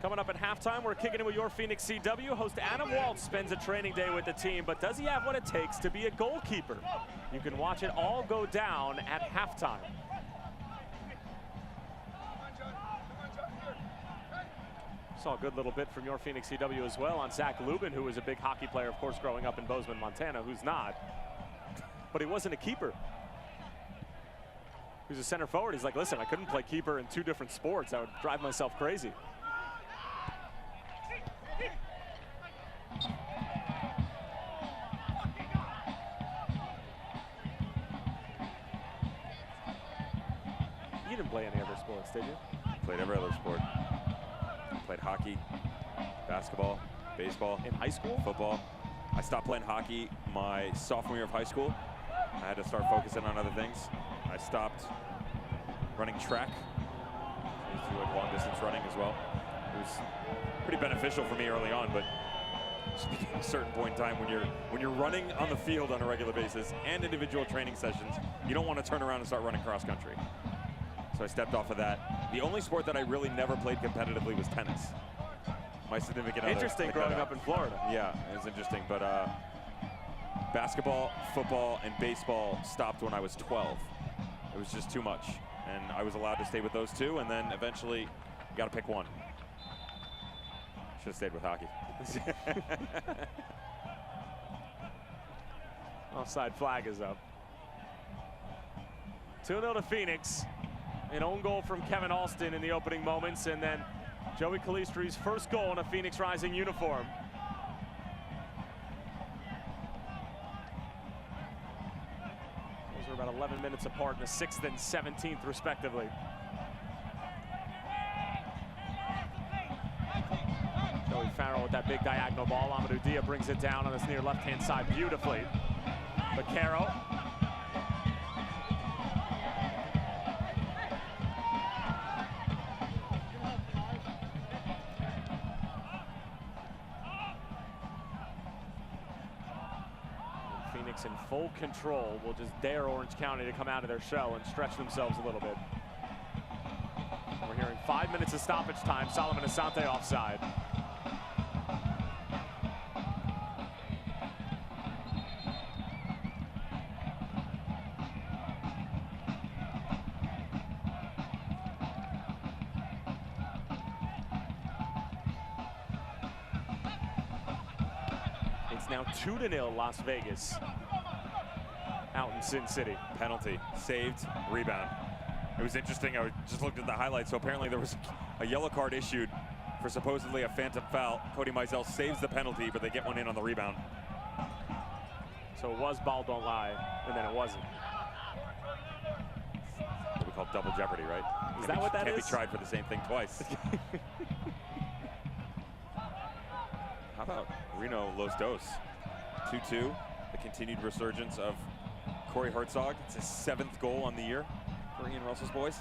Coming up at halftime, we're kicking it with your Phoenix CW. Host Adam Waltz spends a training day with the team, but does he have what it takes to be a goalkeeper? You can watch it all go down at halftime. Saw a good little bit from your Phoenix CW as well on Zach Lubin, who was a big hockey player, of course, growing up in Bozeman, Montana, who's not. But he wasn't a keeper. He was a center forward. He's like, listen, I couldn't play keeper in 2 different sports. I would drive myself crazy. You didn't play any other sports, did you? Played every other sport. Played hockey, basketball, baseball. In high school? Football. I stopped playing hockey my sophomore year of high school. I had to start focusing on other things. I stopped running track. I used to do like long distance running as well. It was pretty beneficial for me early on, but at a certain point in time when you're running on the field on a regular basis and individual training sessions, you don't want to turn around and start running cross country. So I stepped off of that. The only sport that I really never played competitively was tennis. my significant other. Interesting growing up in Florida. Yeah, it was interesting. But basketball, football, and baseball stopped when I was 12. It was just too much. And I was allowed to stay with those two, and then eventually you got to pick one. Should have stayed with hockey. Offside flag is up. 2-0 to Phoenix. An own goal from Kevin Alston in the opening moments, and then Joey Calistri's first goal in a Phoenix Rising uniform. Those are about 11 minutes apart in the 6th and 17th, respectively. Joey Farrell with that big diagonal ball. Amadou Dia brings it down on this near left-hand side beautifully. Vaquero. Phoenix in full control will just dare Orange County to come out of their shell and stretch themselves a little bit. We're hearing 5 minutes of stoppage time. Solomon Asante offside. It's now 2-0 Las Vegas out in Sin City. Penalty, saved, rebound. It was interesting, I just looked at the highlights, so apparently there was a yellow card issued for supposedly a phantom foul. Cody Mizell saves the penalty, but they get one in on the rebound. So it was ball don't lie, and then it wasn't. What we call double jeopardy, right? Is that what that is? Can't be tried for the same thing twice. How about Reno Los Dos? 2-2, the continued resurgence of Corey Hertzog. It's his 7th goal on the year for Ian Russell's boys.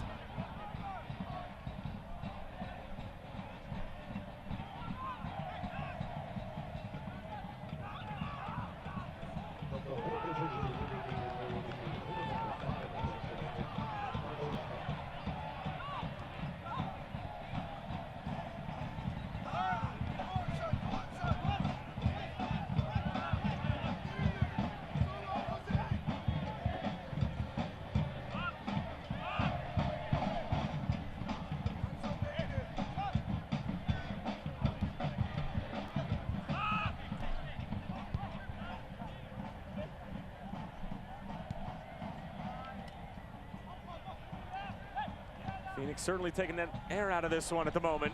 Phoenix certainly taking that air out of this one at the moment.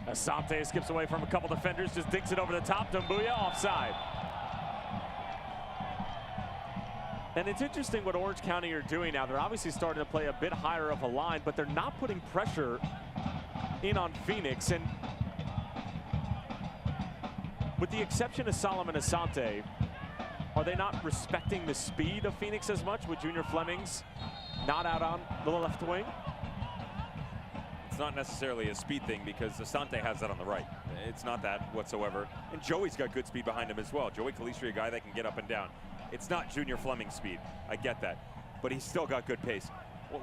Asante skips away from a couple defenders, just dinks it over the top. Doumbouya offside. And it's interesting what Orange County are doing now. They're obviously starting to play a bit higher of a line, but they're not putting pressure in on Phoenix. And with the exception of Solomon Asante, are they not respecting the speed of Phoenix as much with Junior Flemings not out on the left wing? It's not necessarily a speed thing because Asante has that on the right. It's not that whatsoever. And Joey's got good speed behind him as well. Joey Calistri, a guy that can get up and down. It's not Junior Fleming's speed. I get that. But he's still got good pace.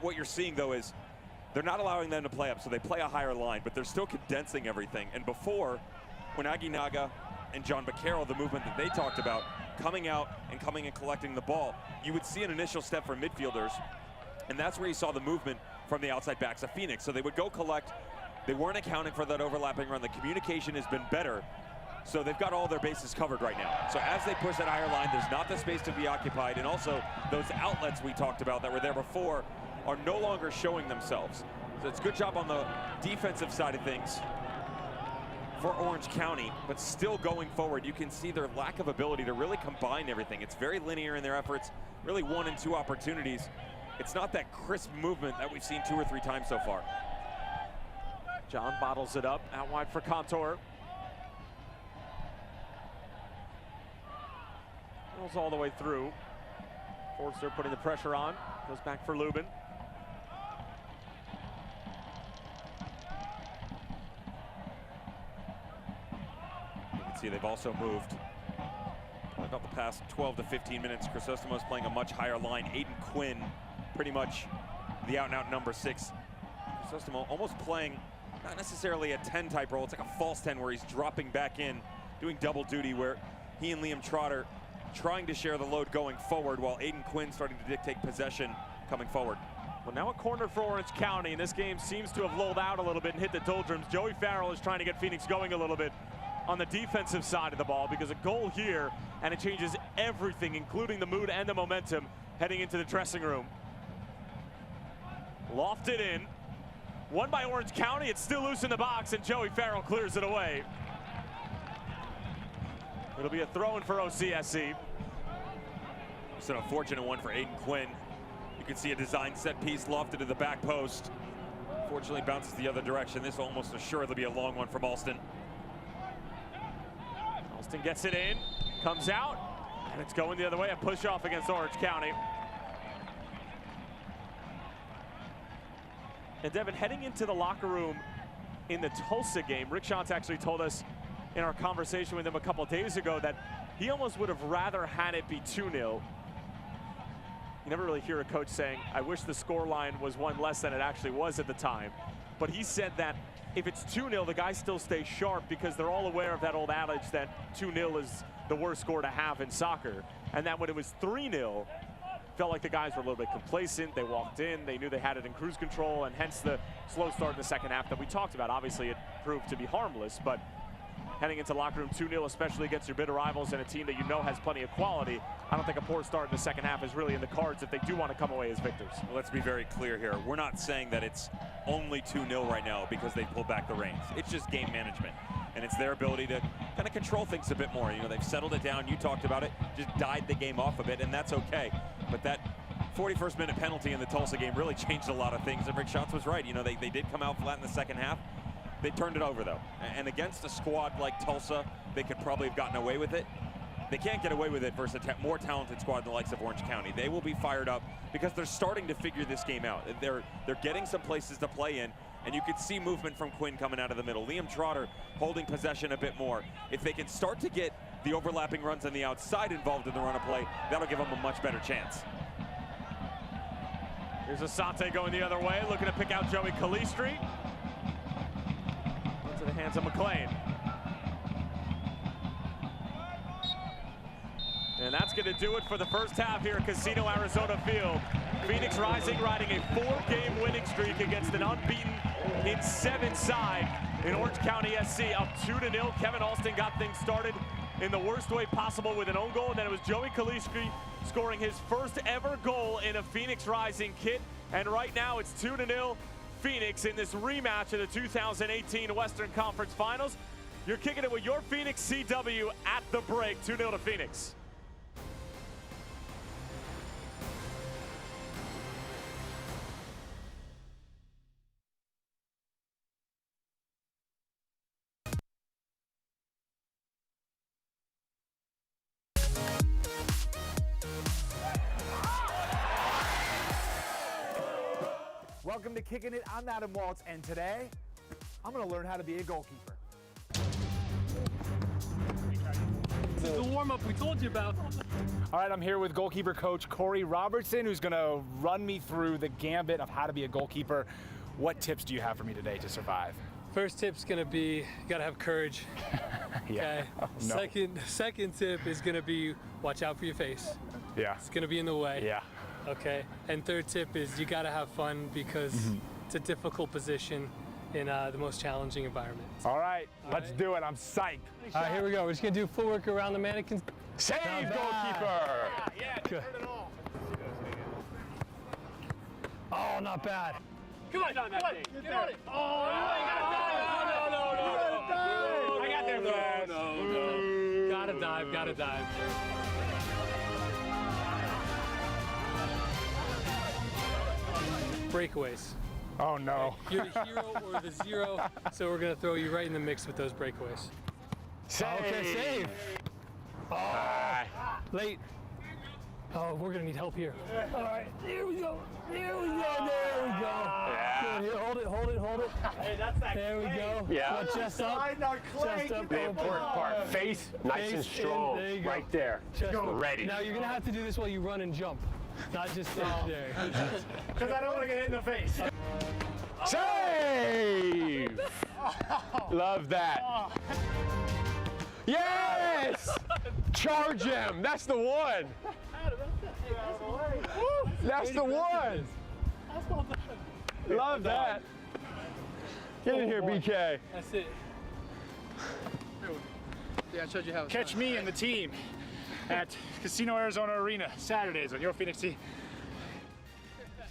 What you're seeing, though, is they're not allowing them to play up, so they play a higher line, but they're still condensing everything. And before, when Aguinaga and John Vaquero, the movement that they talked about, coming out and coming and collecting the ball, you would see an initial step from midfielders, and that's where you saw the movement from the outside backs of Phoenix. So they would go collect. They weren't accounting for that overlapping run. The communication has been better, so they've got all their bases covered right now. So as they push that higher line, there's not the space to be occupied, and also those outlets we talked about that were there before are no longer showing themselves. So it's a good job on the defensive side of things for Orange County, but still going forward, you can see their lack of ability to really combine everything. It's very linear in their efforts, really 1 and 2 opportunities. It's not that crisp movement that we've seen 2 or 3 times so far. John bottles it up, out wide for Contour. Rolls all the way through. Forster putting the pressure on, goes back for Lubin. See, they've also moved about the past 12 to 15 minutes. Crisostomo's playing a much higher line. Aiden Quinn, pretty much the out-and-out number 6. Sostamo almost playing not necessarily a 10 type role. It's like a false 10 where he's dropping back in, doing double duty, where he and Liam Trotter trying to share the load going forward while Aiden Quinn starting to dictate possession coming forward. Well, now a corner for Orange County, and this game seems to have lulled out a little bit and hit the doldrums. Joey Farrell is trying to get Phoenix going a little bit on the defensive side of the ball, because a goal here, and it changes everything, including the mood and the momentum heading into the dressing room. Lofted in. Won by Orange County. It's still loose in the box, and Joey Farrell clears it away. It'll be a throw-in for OCSC. It's an unfortunate one for Aiden Quinn. You can see a design set piece lofted to the back post. Fortunately, bounces the other direction. This will almost assuredly be a long one from Alston. Alston gets it in, comes out, and it's going the other way. A push off against Orange County. And Devin, heading into the locker room in the Tulsa game, Rick Schantz actually told us in our conversation with him a couple days ago that he almost would have rather had it be 2-0. You never really hear a coach saying, I wish the score line was one less than it actually was at the time. But he said that if it's 2-0, the guys still stay sharp because they're all aware of that old adage that 2-0 is the worst score to have in soccer. And that when it was 3-0, felt like the guys were a little bit complacent. They walked in, they knew they had it in cruise control, and hence the slow start in the second half that we talked about. Obviously, it proved to be harmless, but heading into locker room 2-0, especially against your bitter rivals and a team that you know has plenty of quality, I don't think a poor start in the second half is really in the cards if they do want to come away as victors. Well, let's be very clear here. We're not saying that it's only 2-0 right now because they pulled back the reins. It's just game management, and it's their ability to kind of control things a bit more. You know, they've settled it down. You talked about it. Just died the game off a bit, and that's okay. But that 41st minute penalty in the Tulsa game really changed a lot of things, and Rick Schantz was right. You know, they did come out flat in the second half. They turned it over, though. And against a squad like Tulsa, they could probably have gotten away with it. They can't get away with it versus a more talented squad than the likes of Orange County. They will be fired up because they're starting to figure this game out. They're getting some places to play in, and you can see movement from Quinn coming out of the middle. Liam Trotter holding possession a bit more. If they can start to get the overlapping runs on the outside involved in the run of play, that'll give them a much better chance. Here's Asante going the other way, looking to pick out Joey Calistri. Into the hands of McLean. And that's going to do it for the first half here at Casino Arizona Field. Phoenix Rising riding a 4-game winning streak against an unbeaten in 7 side in Orange County SC, up 2-0. Kevin Alston got things started in the worst way possible with an own goal, and then it was Joey Calistri scoring his first ever goal in a Phoenix Rising kit. And right now it's 2-0 Phoenix in this rematch of the 2018 Western Conference Finals. You're kicking it with your Phoenix CW at the break, 2-0 to Phoenix. Welcome to Kicking It. I'm Adam Waltz, and today I'm going to learn how to be a goalkeeper. This is the warm-up we told you about. All right, I'm here with goalkeeper coach Corey Robertson, who's going to run me through the gambit of how to be a goalkeeper. What tips do you have for me today to survive? First tip's gonna be you gotta have courage. Yeah. Okay. Oh, no. Second tip is gonna be watch out for your face. Yeah. It's gonna be in the way. Yeah. Okay. And third tip is you gotta have fun because it's a difficult position in the most challenging environment. All right, let's do it. I'm psyched. All right, here we go. We're just gonna do footwork around the mannequins. Save, goalkeeper! Yeah, turn it off. Oh, not bad. Come on, get on it. Oh, no. I got there first. No. Gotta dive. Breakaways. Oh, no. You're the hero or the zero, so we're gonna throw you right in the mix with those breakaways. Save. Okay, save. Oh, late. Oh, we're gonna need help here. All right, there we go. Yeah. Good, here, hold it. Hey, that's that. There we go. Yeah. Chest up. Chest up. The important part. Face nice and strong. There you go. Right there. Chest up. Ready. Now you're gonna have to do this while you run and jump, not just sit there. Because I don't want to get hit in the face. Save! Love that. Yes! Charge him. That's the one. That's the one. Love that. Get in here, BK. That's it. Yeah, I showed you how it's Catch done. me and the team at Casino Arizona Arena Saturdays on your Phoenix team.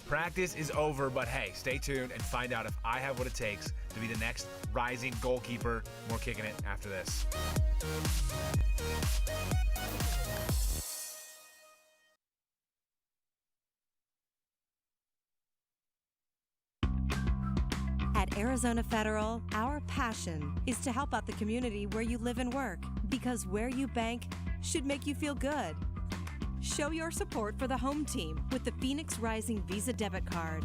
Practice is over, but hey, stay tuned and find out if I have what it takes to be the next rising goalkeeper. More kicking it after this. At Arizona Federal, our passion is to help out the community where you live and work, because where you bank should make you feel good. Show your support for the home team with the Phoenix Rising Visa debit card.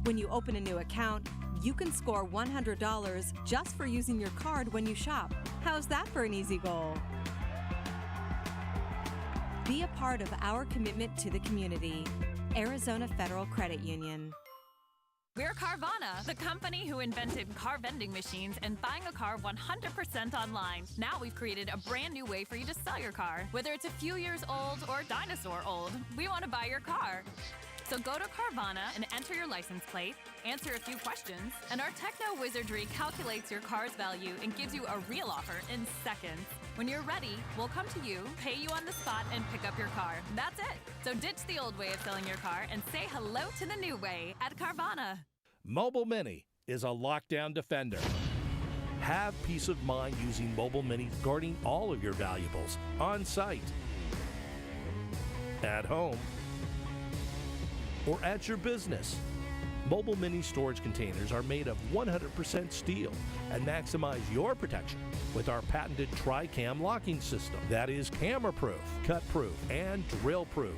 When you open a new account, you can score $100 just for using your card when you shop. How's that for an easy goal? Be a part of our commitment to the community. Arizona Federal Credit Union. We're Carvana, the company who invented car vending machines and buying a car 100% online. Now we've created a brand new way for you to sell your car. Whether it's a few years old or dinosaur old, we want to buy your car. So go to Carvana and enter your license plate, answer a few questions, and our techno wizardry calculates your car's value and gives you a real offer in seconds. When you're ready, we'll come to you, pay you on the spot, and pick up your car. That's it. So ditch the old way of selling your car and say hello to the new way at Carvana. Mobile Mini is a lockdown defender. Have peace of mind using Mobile Mini, guarding all of your valuables on site, at home, or at your business. Mobile Mini storage containers are made of 100% steel and maximize your protection with our patented Tri-Cam locking system that is camera-proof, cut-proof, and drill-proof.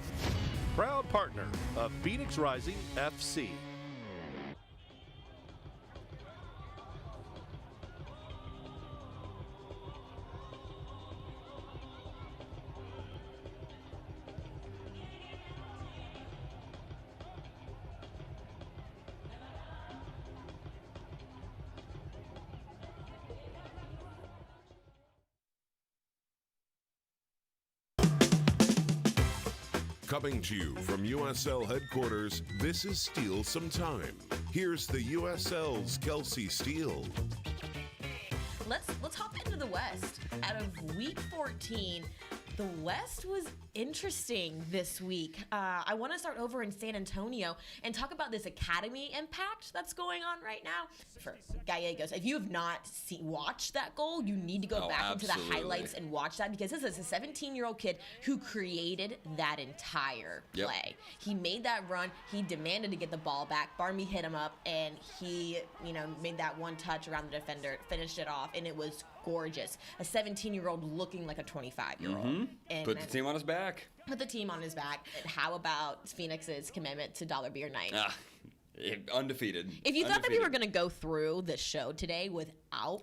Proud partner of Phoenix Rising FC. Coming to you from USL headquarters, this is Steal Some Time. Here's the USL's Kelsey Steele. Let's hop into the West. Out of week 14, the West was interesting this week. I want to start over in San Antonio and talk about this academy impact that's going on right now for Gallegos. If you have not watched that goal, you need to go back into the highlights and watch that, because this is a 17-year-old kid who created that entire play. He made that run. He demanded to get the ball back. Barmy hit him up, and he, made that one touch around the defender, finished it off, and it was gorgeous. A 17-year-old looking like a 25-year-old. And put the team on his back. Put the team on his back. How about Phoenix's commitment to Dollar Beer Night? Undefeated. If you thought that we were going to go through the show today without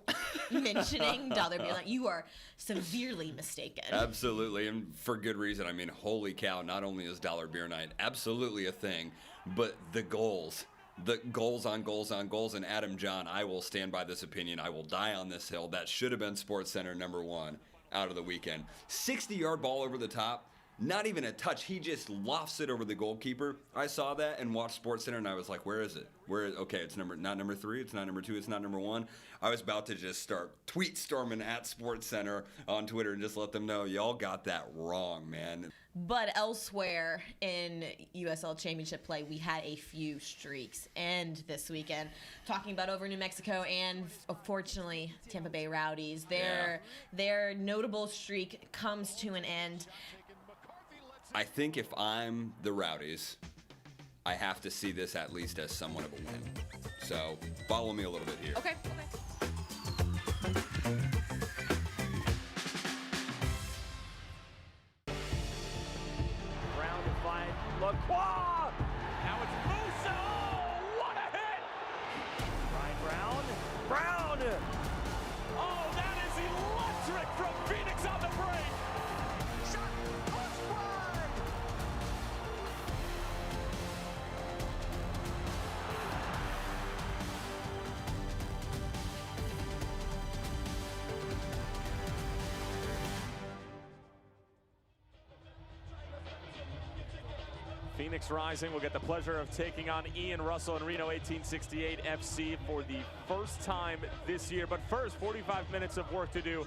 mentioning Dollar Beer Night, you are severely mistaken. Absolutely, and for good reason. I mean, holy cow, not only is Dollar Beer Night absolutely a thing, but the goals. The goals on goals on goals, and Adam John, I will stand by this opinion. I will die on this hill. That should have been SportsCenter #1 out of the weekend. 60-yard ball over the top. Not even a touch. He just lofts it over the goalkeeper. I saw that and watched SportsCenter, and I was like, where is it? Okay, it's not number 3, it's not number 2, it's not number 1. I was about to just start tweet storming at SportsCenter on Twitter and just let them know, y'all got that wrong, man. But elsewhere in USL Championship play, we had a few streaks end this weekend. Talking about over New Mexico and, unfortunately, Tampa Bay Rowdies. Their notable streak comes to an end. I think if I'm the Rowdies, I have to see this at least as somewhat of a win. So follow me a little bit here. Okay. Brown to find Lacroix. Now it's Musa. Oh, what a hit! Ryan Brown. Oh, that is electric from Phoenix on the break. Shot. Phoenix Rising will get the pleasure of taking on Ian Russell and Reno 1868 FC for the first time this year. But first, 45 minutes of work to do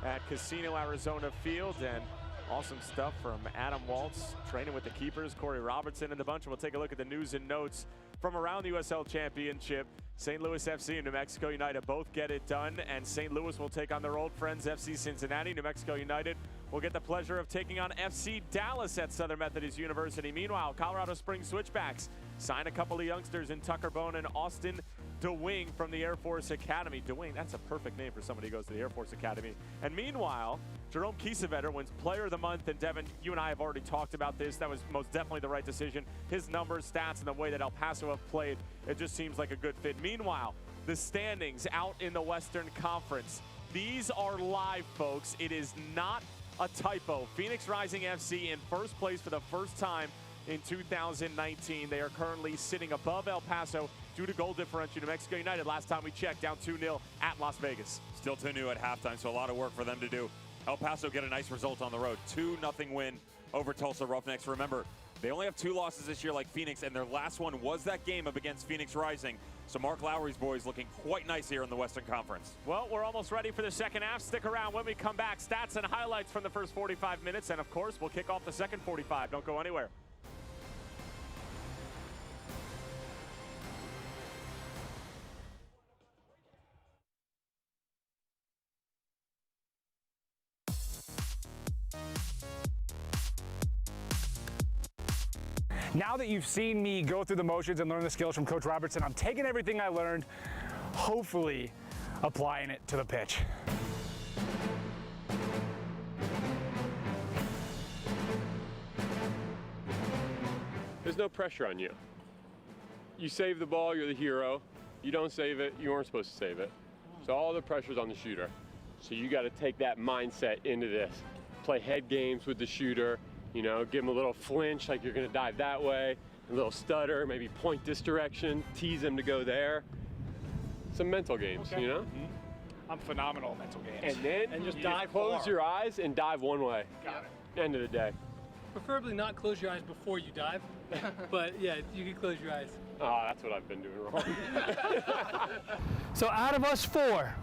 at Casino Arizona Field, and awesome stuff from Adam Waltz, training with the keepers, Corey Robertson and the bunch. We'll take a look at the news and notes from around the USL Championship. St. Louis FC and New Mexico United both get it done, and St. Louis will take on their old friends FC Cincinnati. New Mexico United will get the pleasure of taking on FC Dallas at Southern Methodist University. Meanwhile, Colorado Springs Switchbacks sign a couple of youngsters in Tucker Bone and Austin DeWing from the Air Force Academy. DeWing, that's a perfect name for somebody who goes to the Air Force Academy. And meanwhile, Jerome Kiesewetter wins Player of the Month. And Devin, you and I have already talked about this. That was most definitely the right decision. His numbers, stats, and the way that El Paso have played, it just seems like a good fit. Meanwhile, the standings out in the Western Conference. These are live, folks. It is not a typo. Phoenix Rising FC in first place for the first time in 2019. They are currently sitting above El Paso due to goal differential. New Mexico United, last time we checked, down 2-0 at Las Vegas. Still 2-0 at halftime, so a lot of work for them to do. El Paso get a nice result on the road. 2-0 win over Tulsa Roughnecks. Remember, they only have 2 losses this year like Phoenix, and their last one was that game up against Phoenix Rising. So Mark Lowry's boys looking quite nice here in the Western Conference. Well, we're almost ready for the second half. Stick around when we come back. Stats and highlights from the first 45 minutes, and of course, we'll kick off the second 45. Don't go anywhere. Now that you've seen me go through the motions and learn the skills from Coach Robertson, I'm taking everything I learned, hopefully applying it to the pitch. There's no pressure on you. You save the ball, you're the hero. You don't save it, you weren't supposed to save it. So all the pressure's on the shooter. So you got to take that mindset into this. Play head games with the shooter. You know, give him a little flinch, like you're gonna dive that way, a little stutter, maybe point this direction, tease him to go there. Some mental games, you know? I'm phenomenal at mental games. And then just close your eyes and dive one way. Got it. End of the day. Preferably not close your eyes before you dive, but yeah, you can close your eyes. Oh, that's what I've been doing wrong. So out of us four,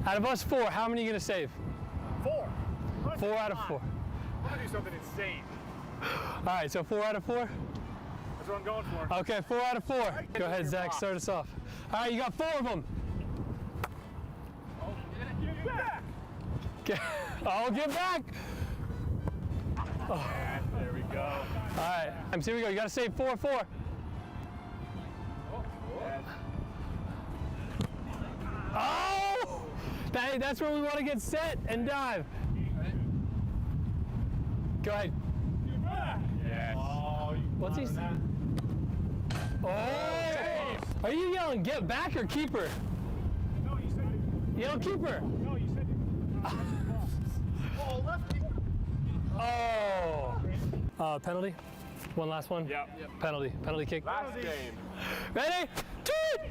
how many are you gonna save? 4. 4 out of 4. I'm gonna do something insane. All right, so 4 out of 4? That's what I'm going for. Okay, 4 out of 4. Go ahead, Zach, start us off. All right, you got 4 of them. Oh, get back! Oh, get back! Oh. There we go. All right, here we go. You got to save 4. Oh! That's where we want to get set and dive. Go ahead. Yes. Oh, what's he saying? Oh! Are you yelling get back or keeper? No, you said yell keeper. No, you said oh, lefty. Oh. Penalty. One last one. Yep. Penalty kick. Last game. Ready? Do it!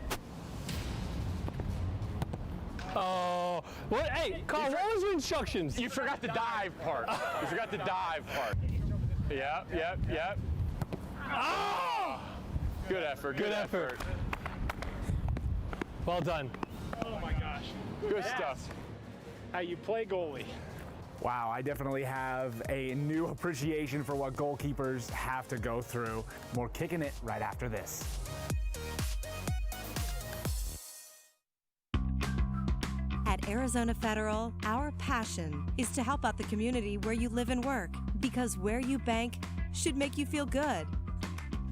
Oh, what? Hey, Carl, what was your instructions? You forgot the dive part. You forgot the dive part. Yep. Oh! Good effort. Good effort. Well done. Oh my gosh. Good stuff. How you play goalie. Wow, I definitely have a new appreciation for what goalkeepers have to go through. More kicking it right after this. At Arizona Federal, our passion is to help out the community where you live and work, because where you bank should make you feel good.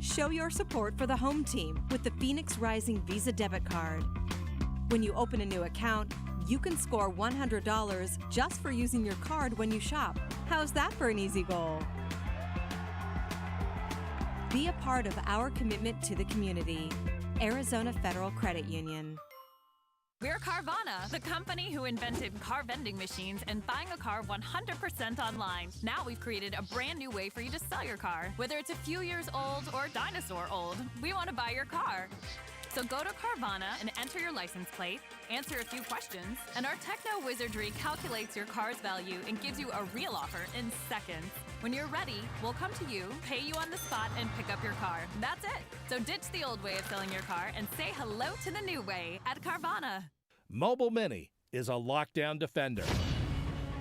Show your support for the home team with the Phoenix Rising Visa debit card. When you open a new account, you can score $100 just for using your card when you shop. How's that for an easy goal? Be a part of our commitment to the community. Arizona Federal Credit Union. We're Carvana, the company who invented car vending machines and buying a car 100% online. Now we've created a brand new way for you to sell your car. Whether it's a few years old or dinosaur old, we want to buy your car. So go to Carvana and enter your license plate, answer a few questions, and our techno wizardry calculates your car's value and gives you a real offer in seconds. When you're ready, we'll come to you, pay you on the spot, and pick up your car. That's it. So ditch the old way of selling your car and say hello to the new way at Carvana. Mobile Mini is a lockdown defender.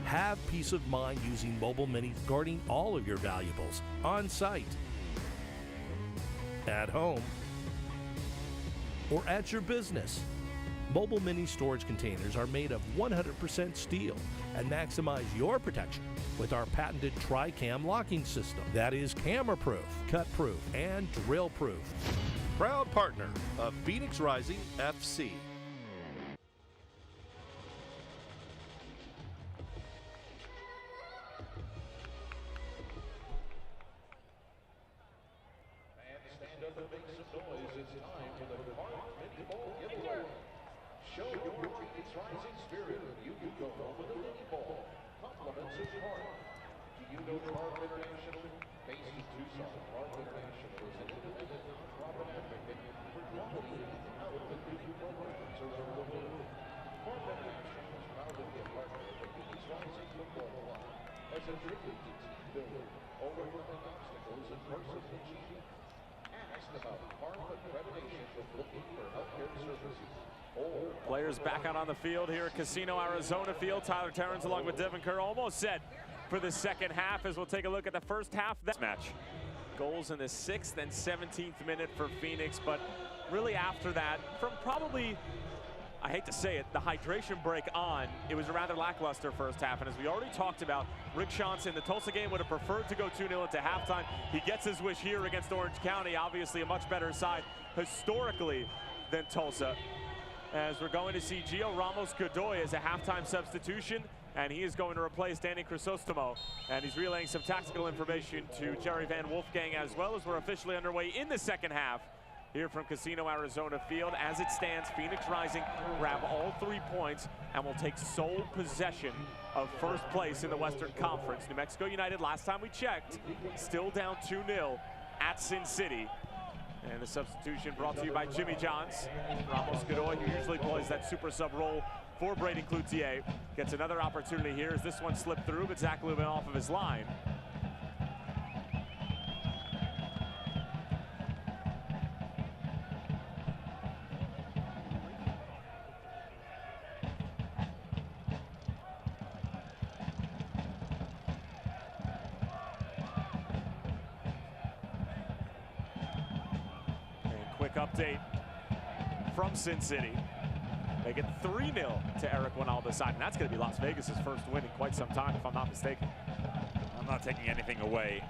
Have peace of mind using Mobile Mini, guarding all of your valuables on site, at home, or at your business. Mobile Mini storage containers are made of 100% steel and maximize your protection with our patented Tri-Cam locking system that is camera-proof, cut-proof, and drill-proof. Proud partner of Phoenix Rising FC. Show your Phoenix Rising spirit. You can go home with a mini ball. Compliments of Park. Do you know Park International? Based in Tucson, Park International is an independent nonprofit advocate for quality and output mini programs around the world. Park International is proud to be a partner of the Phoenix Rising Football Club. As a tribute to team building, overcoming obstacles, and personal achievement. Ask about Park accreditation with looking for healthcare services. Players back out on the field here at Casino Arizona Field. Tyler Terrence along with Devin Kerr almost set for the second half as we'll take a look at the first half of that match. Goals in the 6th and 17th minute for Phoenix, but really after that, from probably, I hate to say it, the hydration break on, it was a rather lackluster first half. And as we already talked about, Rick Schantz in the Tulsa game would have preferred to go 2-0 into halftime. He gets his wish here against Orange County, obviously a much better side historically than Tulsa. As we're going to see Gio Ramos-Godoy as a halftime substitution, and he is going to replace Danny Crisostomo. And he's relaying some tactical information to Jerry Van Wolfgang as well, as we're officially underway in the second half here from Casino Arizona Field. As it stands, Phoenix Rising grab all 3 points and will take sole possession of first place in the Western Conference. New Mexico United, last time we checked, still down 2-0 at Sin City. And the substitution brought to you by Jimmy Johns. Ramos-Godoy, who usually plays that super sub role for Brady Cloutier, gets another opportunity here as this one slipped through, but Zach Lubin off of his line. Update from Sin City. They get 3-0 to Eric Winalda's side, and that's going to be Las Vegas' first win in quite some time, if I'm not mistaken. I'm not taking anything away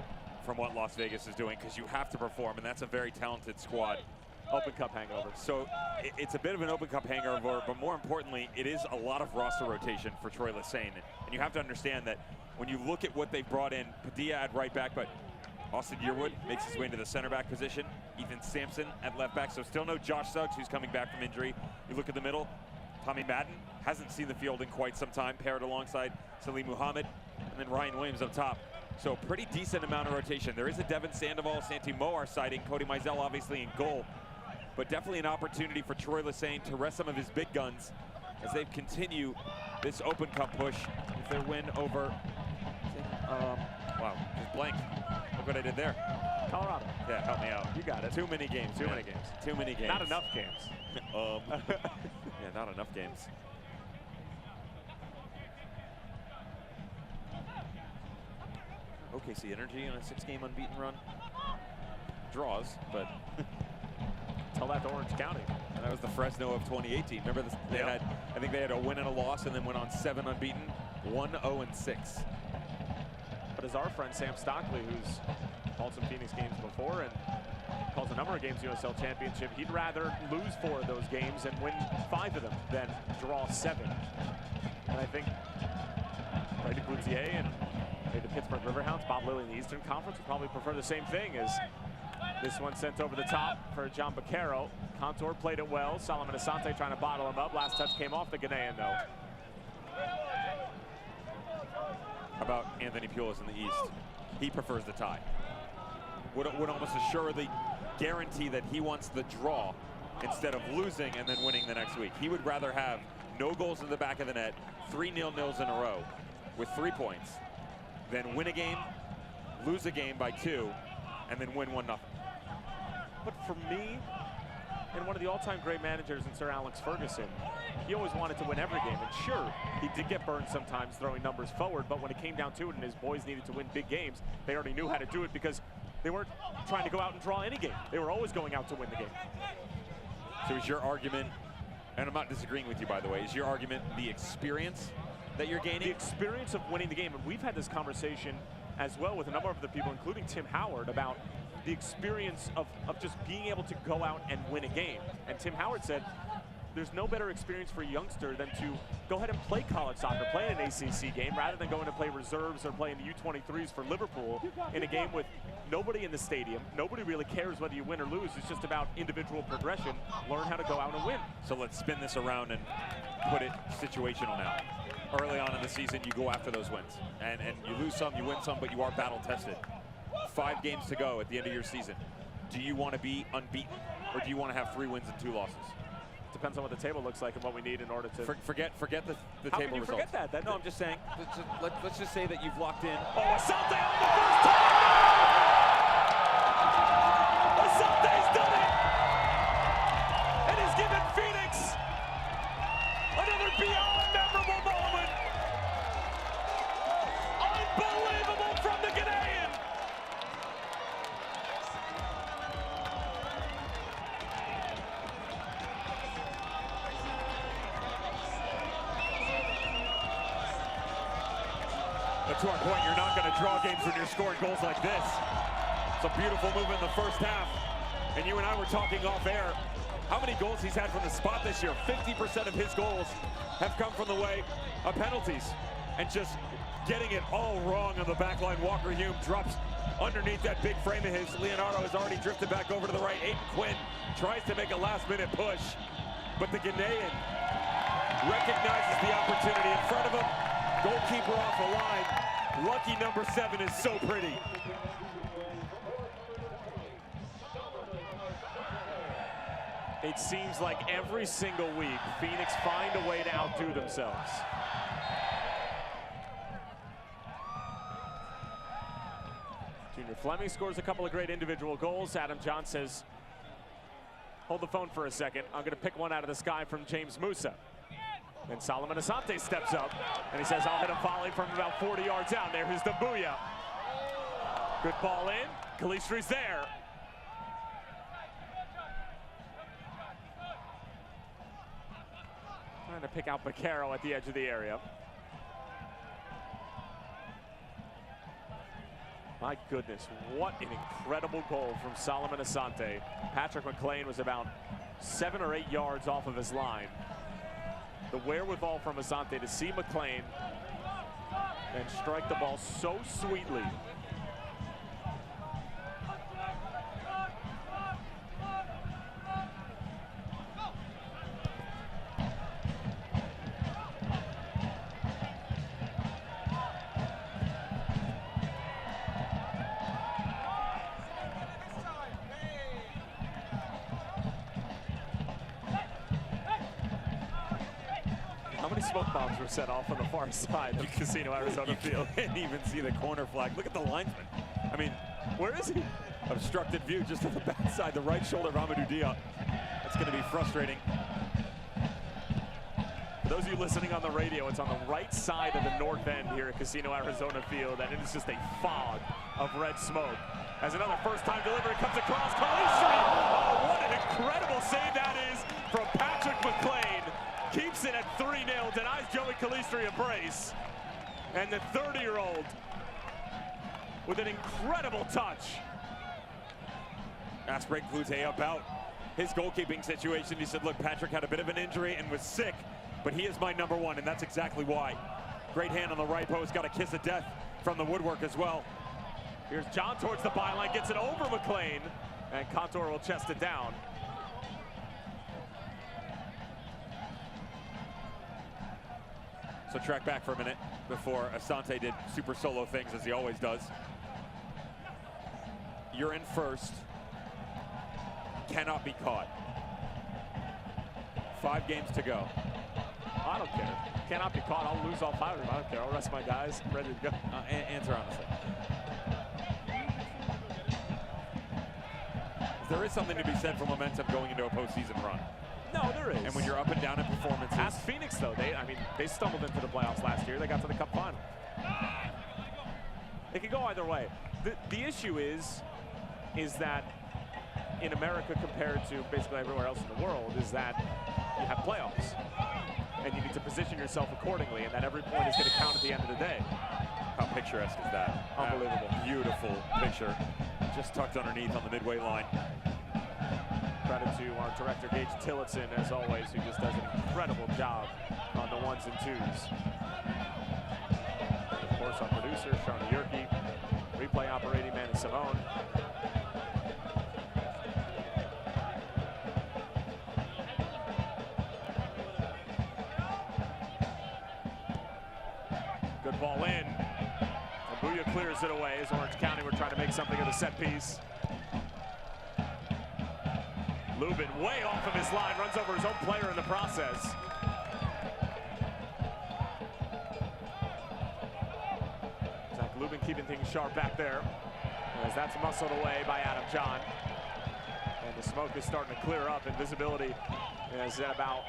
from what Las Vegas is doing, because you have to perform, and that's a very talented squad. Open Cup hangover. So it's a bit of an Open Cup hangover, but more importantly, it is a lot of roster rotation for Troy Lesesne. And you have to understand that when you look at what they've brought in, Padilla at right back, but Austin Yearwood makes his way into the center back position. Ethan Sampson at left back. So still no Josh Suggs, who's coming back from injury. You look at the middle, Tommy Madden hasn't seen the field in quite some time, paired alongside Salim Muhammad, and then Ryan Williams up top. So pretty decent amount of rotation. There is a Devin Sandoval, Santi Moar sighting, Cody Mizell obviously in goal, but definitely an opportunity for Troy Lesesne to rest some of his big guns as they continue this Open Cup push with their win over, wow, just blank. Look what I did there. Colorado. Yeah, help me out. You got it. Too many games. Too many games. Too many games. Not enough games. Yeah, not enough games. OKC Energy on a 6-game unbeaten run. Draws, but tell that to Orange County. And that was the Fresno of 2018. Remember this? They had, I think they had a win and a loss, and then went on 7 unbeaten, 1-0-6. But as our friend Sam Stockley, who's called some Phoenix games before and calls a number of games USL Championship, he'd rather lose 4 of those games and win 5 of them than draw 7. And I think Brady Cloutier and the Pittsburgh Riverhounds, Bob Lilly in the Eastern Conference would probably prefer the same thing. As this one sent over the top for John Baccaro. Contour played it well. Solomon Asante trying to bottle him up. Last touch came off the Ghanaian though. How about Anthony Pulis in the East? He prefers the tie. Would almost assuredly guarantee that he wants the draw instead of losing and then winning the next week. He would rather have no goals in the back of the net, 3 0-0s in a row with 3 points, than win a game, lose a game by 2, and then win 1-0. But for me, and one of the all-time great managers in Sir Alex Ferguson, he always wanted to win every game. And sure, he did get burned sometimes throwing numbers forward, but when it came down to it and his boys needed to win big games, they already knew how to do it because they weren't trying to go out and draw any game. They were always going out to win the game. So is your argument, and I'm not disagreeing with you, by the way, is your argument the experience that you're gaining? The experience of winning the game, and we've had this conversation as well with a number of the people, including Tim Howard, about the experience of just being able to go out and win a game. And Tim Howard said, there's no better experience for a youngster than to go ahead and play college soccer, play in an ACC game, rather than going to play reserves or play in the U23s for Liverpool in a game with nobody in the stadium. Nobody really cares whether you win or lose. It's just about individual progression. Learn how to go out and win. So let's spin this around and put it situational now. Early on in the season, you go after those wins. And you lose some, you win some, but you are battle tested. 5 games to go at the end of your season. Do you want to be unbeaten, or do you want to have 3 wins and 2 losses? Depends on what the table looks like and what we need in order to... Forget the How table can you results. forget that? No, I'm just saying, let's just say that you've locked in. Oh, Asante on the first time! Asante's done it! And he's given Phoenix another beyond memorable moment. Unbelievable from the Ghanaian. But to our point, you're not going to draw games when you're scoring goals like this. It's a beautiful move in the first half. And you and I were talking off air. How many goals he's had from the spot this year? 50% of his goals have come from the way of penalties. And just getting it all wrong on the back line. Walker Hume drops underneath that big frame of his. Leonardo has already drifted back over to the right. Aiden Quinn tries to make a last-minute push. But the Ghanaian recognizes the opportunity in front of him. Goalkeeper off the line. Lucky number 7 is so pretty. It seems like every single week, Phoenix find a way to outdo themselves. Junior Fleming scores a couple of great individual goals. Adam John says, hold the phone for a second. I'm going to pick one out of the sky from James Musa. And Solomon Asante steps up, and he says, I'll hit a volley from about 40 yards out. There's the booyah. Good ball in. Calistri's there. Trying to pick out Baccaro at the edge of the area. My goodness, what an incredible goal from Solomon Asante. Patrick McLean was about 7 or 8 yards off of his line. The wherewithal from Asante to see McLean and strike the ball so sweetly. How many smoke bombs were set off on the far side of Casino Arizona Field? You can't even see the corner flag. Look at the linesman. I mean, Where is he? obstructed view just on the backside, the right shoulder of Amadou Diop. That's going to be frustrating. For those of you listening on the radio, it's on the right side of the north end here at Casino Arizona Field, and it is just a fog of red smoke. As another first-time delivery comes across, Calistri! Oh, what an incredible save that is from Patrick McLean. Keeps it at 3-0, denies Joey Calistri a brace. And the 30-year-old with an incredible touch. Asked Greg Cloutier about his goalkeeping situation. He said, look, Patrick had a bit of an injury and was sick, but he is my number 1, and that's exactly why. Great hand on the right post, got a kiss of death from the woodwork as well. Here's John towards the byline, gets it over McLean, and Contour will chest it down. So track back for a minute before Asante did super solo things, as he always does. You're in first, cannot be caught. 5 games to go. I don't care. Cannot be caught. I'll lose all 5 of them. I don't care. I'll rest my guys. Ready to go. Answer honestly. There is something to be said for momentum going into a postseason run. No, there is. And when you're up and down in performances. Ask Phoenix, though. They stumbled into the playoffs last year. They got to the Cup final. It could go either way. The issue is that in America compared to basically everywhere else in the world is that you have playoffs. And you need to position yourself accordingly, and that every point is going to count at the end of the day. How picturesque is that? Unbelievable. Beautiful picture. Just tucked underneath on the midway line. Credit to our director, Gage Tillotson, as always, who just does an incredible job on the 1s and 2s. And of course, our producer, Shawnee Yerke, replay operating man is Simone. Good ball in. And Booyah clears it away as Orange County were trying to make something of the set piece. Lubin way off of his line, runs over his own player in the process. Zach Lubin keeping things sharp back there, as that's muscled away by Adam John. And the smoke is starting to clear up, and visibility is at about,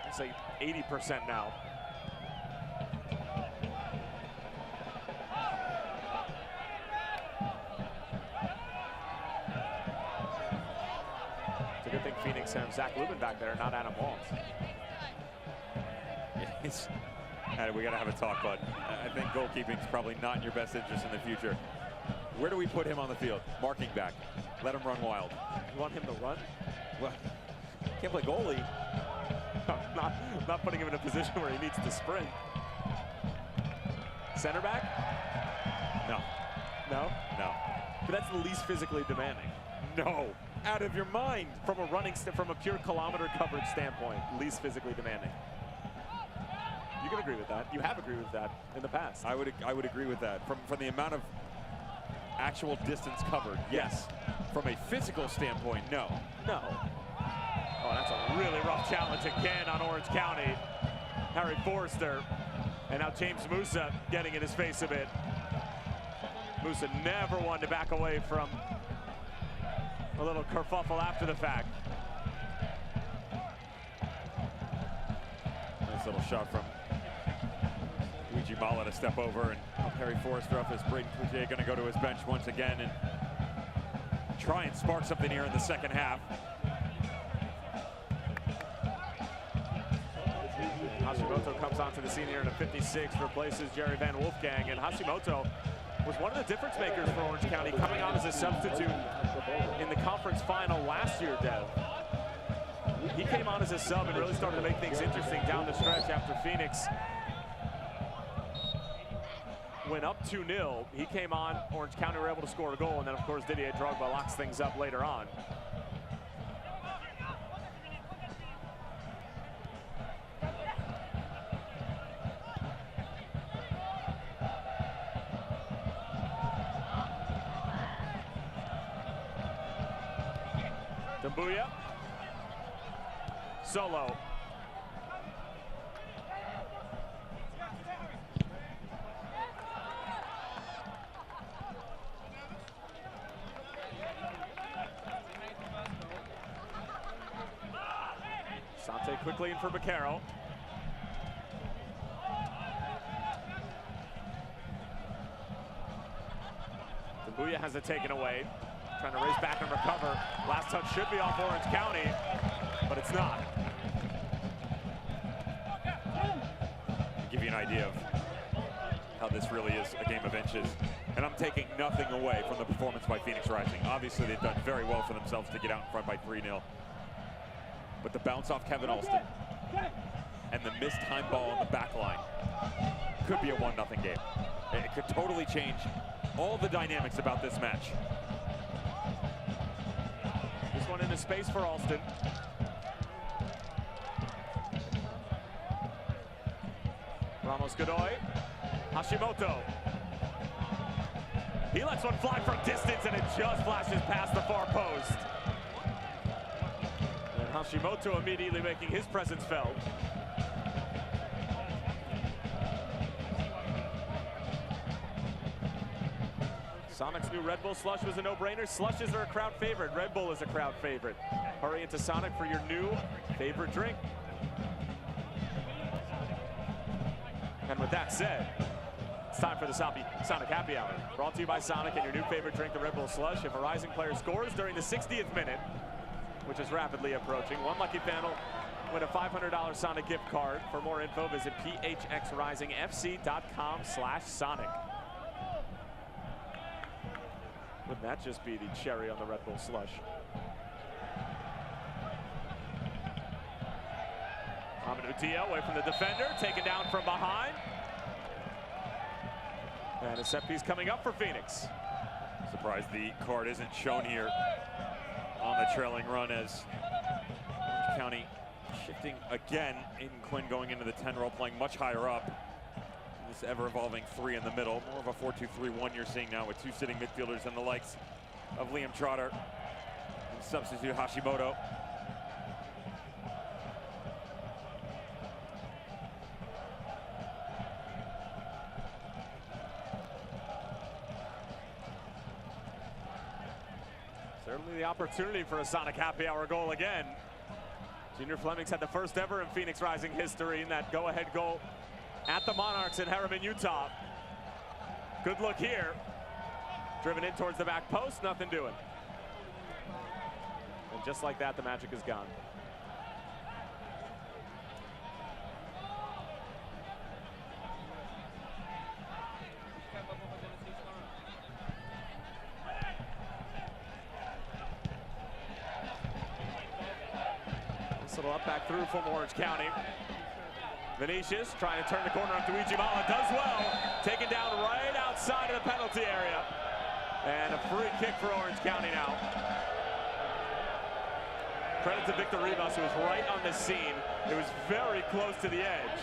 let's say, 80% now. Good thing Phoenix has Zach Lubin back there, not Adam Walls. We got to have a talk, bud. I think goalkeeping is probably not in your best interest in the future. Where do we put him on the field? Marking back. Let him run wild. You want him to run? Well, can't play goalie. Not putting him in a position where he needs to sprint. Center back? No. No? No. But that's the least physically demanding. No. Out of your mind. From a pure kilometer coverage standpoint, least physically demanding. You can agree with that. You have agreed with that in the past. I would agree with that. From the amount of actual distance covered, yes. From a physical standpoint, no. No. Oh, that's a really rough challenge again on Orange County. Harry Forrester. And now James Musa getting in his face a bit. Musa never one to back away from a little kerfuffle after the fact. Nice little shot from Luigi Mala to step over, and Harry Forrester up as Braden Cloutier going to go to his bench once again and try and spark something here in the second half. Hashimoto comes onto the scene here in a 56, replaces Jerry Van Wolfgang, and Hashimoto was one of the difference makers for Orange County, coming on as a substitute in the conference final last year, Dev. He came on as a sub and really started to make things interesting down the stretch after Phoenix went up 2-0. He came on, Orange County were able to score a goal, and then of course Didier Drogba locks things up later on. Dumbuya. Solo. Sante quickly in for Baquero. Dumbuya has it taken away. Trying to race back and recover. Last touch should be off Orange County, but it's not. Give you an idea of how this really is a game of inches. And I'm taking nothing away from the performance by Phoenix Rising. Obviously, they've done very well for themselves to get out in front by 3-0. But the bounce off Kevin Alston and the missed time ball on the back line could be a 1-0 game. It could totally change all the dynamics about this match. This one into space for Alston. Ramos Godoy. Hashimoto. He lets one fly from distance, and it just flashes past the far post. And Hashimoto immediately making his presence felt. Sonic's new Red Bull Slush was a no-brainer. Slushes are a crowd favorite. Red Bull is a crowd favorite. Hurry into Sonic for your new favorite drink. And with that said, it's time for the Sonic Happy Hour. Brought to you by Sonic and your new favorite drink, the Red Bull Slush. If a Rising player scores during the 60th minute, which is rapidly approaching, one lucky fan will win a $500 Sonic gift card. For more info, visit phxrisingfc.com/Sonic. Wouldn't that just be the cherry on the Red Bull Slush? Utia away from the defender, taken down from behind. And a set piece coming up for Phoenix. Surprised the card isn't shown here on the trailing run as Orange County shifting again. Aiden Quinn going into the 10 roll, playing much higher up. This ever-evolving 3 in the middle. More of a 4-2-3-1 you're seeing now with 2 sitting midfielders and the likes of Liam Trotter and substitute Hashimoto. Certainly the opportunity for a Sonic Happy Hour goal again. Junior Flemings had the first ever in Phoenix Rising history in that go-ahead goal at the Monarchs in Harriman, Utah. Good look here. Driven in towards the back post, nothing doing. And just like that, the magic is gone. Little up back through from Orange County. Vinicius trying to turn the corner on Duijimala, does well. Taken down right outside of the penalty area. And a free kick for Orange County now. Credit to Victor Rivas, who was right on the scene. It was very close to the edge,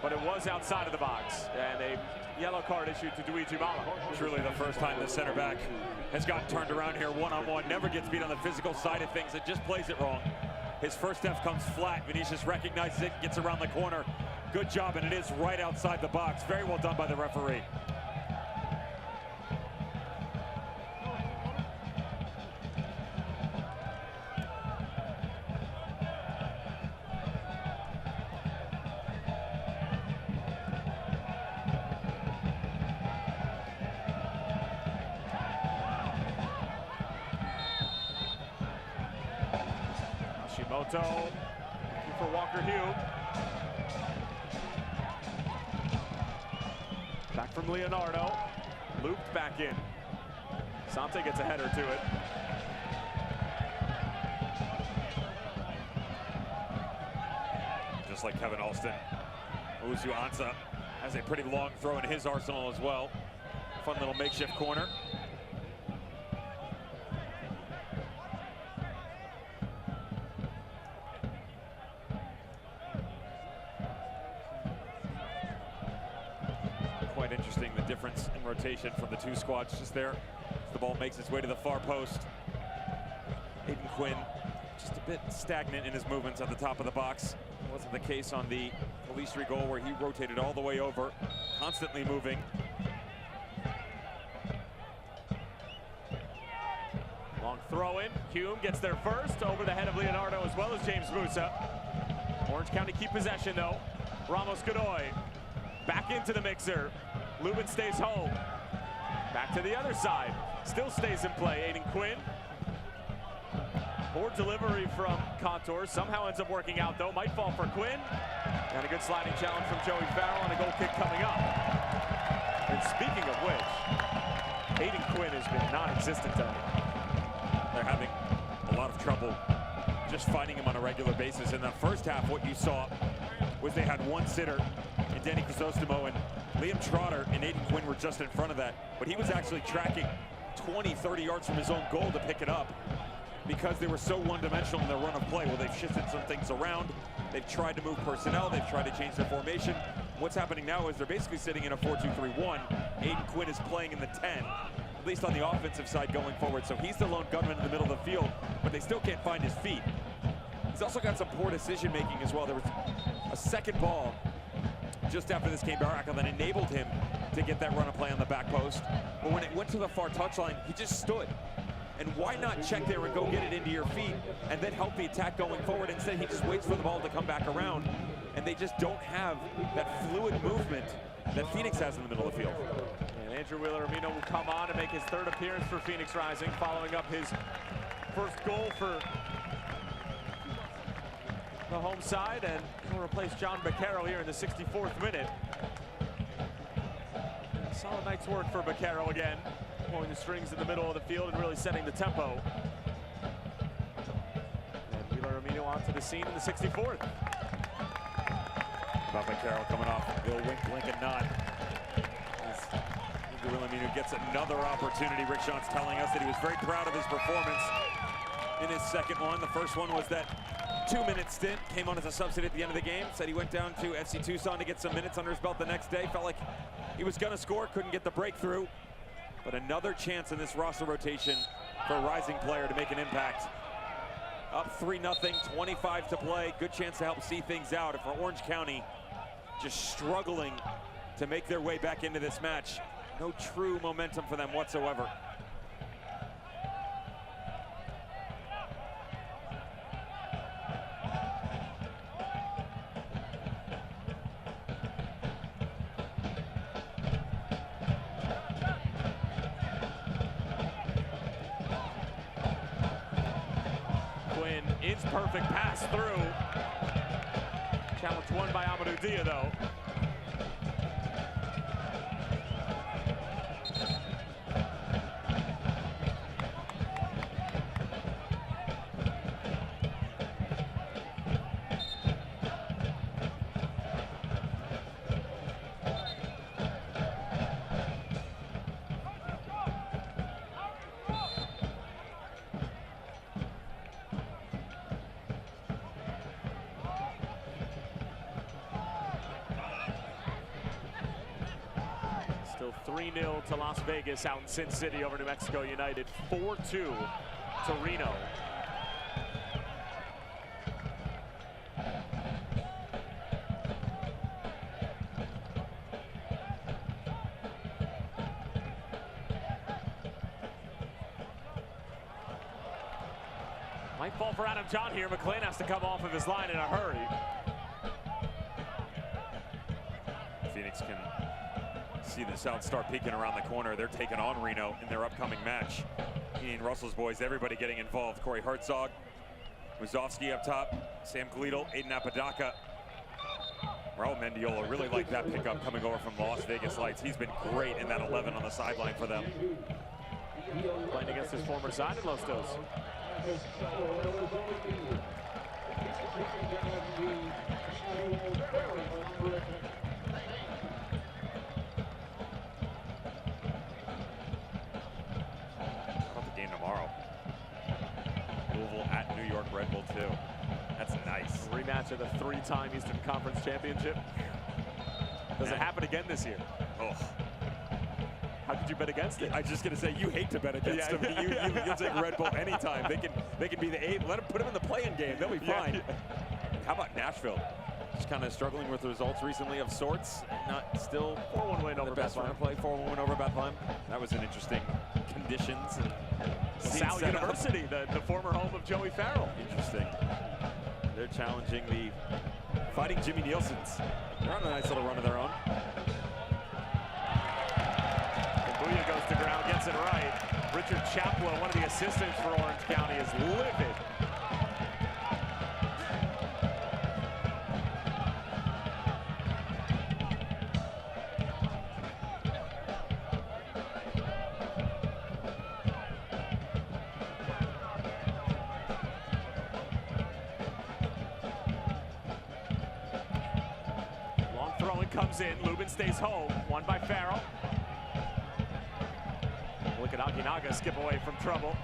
but it was outside of the box. And a yellow card issued to Duijimala. Truly the first time the center back has gotten turned around here one-on-one. Never gets beat on the physical side of things. It just plays it wrong. His first F comes flat. Vinicius recognizes it, gets around the corner. Good job, and it is right outside the box. Very well done by the referee. Hashimoto looking for Walker Hugh. Back from Leonardo. Looped back in. Sante gets a header to it. Just like Kevin Alston, Uzu Ansa has a pretty long throw in his arsenal as well. Fun little makeshift corner. Quite interesting, the difference in rotation from the two squads just there. As the ball makes its way to the far post. Aiden Quinn just a bit stagnant in his movements at the top of the box. It wasn't the case on the Polistri goal where he rotated all the way over, constantly moving. Long throw in. Hume gets there first, over the head of Leonardo as well as James Musa. Orange County keep possession though. Ramos Godoy back into the mixer. Lubin stays home. Back to the other side. Still stays in play. Aiden Quinn. Poor delivery from Contour. Somehow ends up working out though. Might fall for Quinn. And a good sliding challenge from Joey Farrell on a goal kick coming up. And speaking of which, Aiden Quinn has been non-existent tonight. They're having a lot of trouble just finding him on a regular basis. In the first half, what you saw was they had one sitter in Danny Chrysostimo, and Liam Trotter and Aiden Quinn were just in front of that. But he was actually tracking 20, 30 yards from his own goal to pick it up because they were so one-dimensional in their run of play. Well, they've shifted some things around. They've tried to move personnel. They've tried to change their formation. What's happening now is they're basically sitting in a 4-2-3-1. Aiden Quinn is playing in the 10, at least on the offensive side going forward. So he's the lone gunman in the middle of the field, but they still can't find his feet. He's also got some poor decision making as well. There was a second ball just after this came Baraka that enabled him to get that run of play on the back post. But when it went to the far touchline, he just stood. And why not check there and go get it into your feet and then help the attack going forward? Instead, he just waits for the ball to come back around. And they just don't have that fluid movement that Phoenix has in the middle of the field. And Andrew Wheeler-Amino will come on to make his third appearance for Phoenix Rising, following up his first goal for the home side, and will replace John Baccaro here in the 64th minute. Solid night's work for Baccaro again, pulling the strings in the middle of the field and really setting the tempo. And Wheeler-Amino onto the scene in the 64th. About Baccaro coming off. Bill wink, blink, and nod. Andrew Wheeler-Amino gets another opportunity. Rick Sean's telling us that he was very proud of his performance in his second one. The first one was that 2-minute stint, came on as a substitute at the end of the game, said he went down to FC Tucson to get some minutes under his belt the next day, felt like he was gonna score, couldn't get the breakthrough. But another chance in this roster rotation for a rising player to make an impact. Up 3-0, 25 to play, good chance to help see things out. And for Orange County, just struggling to make their way back into this match. No true momentum for them whatsoever. Perfect pass through. Challenge won by Amadou Dia, though. Still 3-0 to Las Vegas out in Sin City over New Mexico United. 4-2 to Reno. Might fall for Adam John here. McLean has to come off of his line in a hurry. Phoenix can see the South Star peeking around the corner. They're taking on Reno in their upcoming match. Ian Russell's boys, everybody getting involved. Corey Herzog, Wazowski up top, Sam Gleedle, Aiden Apodaca. Raul Mendiola really like that pickup coming over from Las Vegas Lights. He's been great in that 11 on the sideline for them. Playing against his former side in Los Dos. Tomorrow. Louisville at New York Red Bull 2. That's nice. Rematch of the 3-time Eastern Conference Championship. Does it happen again this year? Oh. How could you bet against it? I was just gonna say, you hate to bet against them. You'll take Red Bull anytime. They can be the 8. Let them put them in the play-in game. They'll be fine. Yeah. How about Nashville? Just kind of struggling with the results recently of sorts. Not still 4-1 win over best Bethlehem. Play 4-1 win over Bethlehem. That was an interesting conditions. And Sal University, the former home of Joey Farrell. Interesting. They're challenging the Fighting Jimmy Nielsen's. They're on a nice little run of their own. Booyah goes to ground, gets it right. Richard Chaplow, one of the assistants for Orange County, is livid. Long throwing comes in, Lubin stays home, won by Farrell. Look at Akinaga skip away from trouble.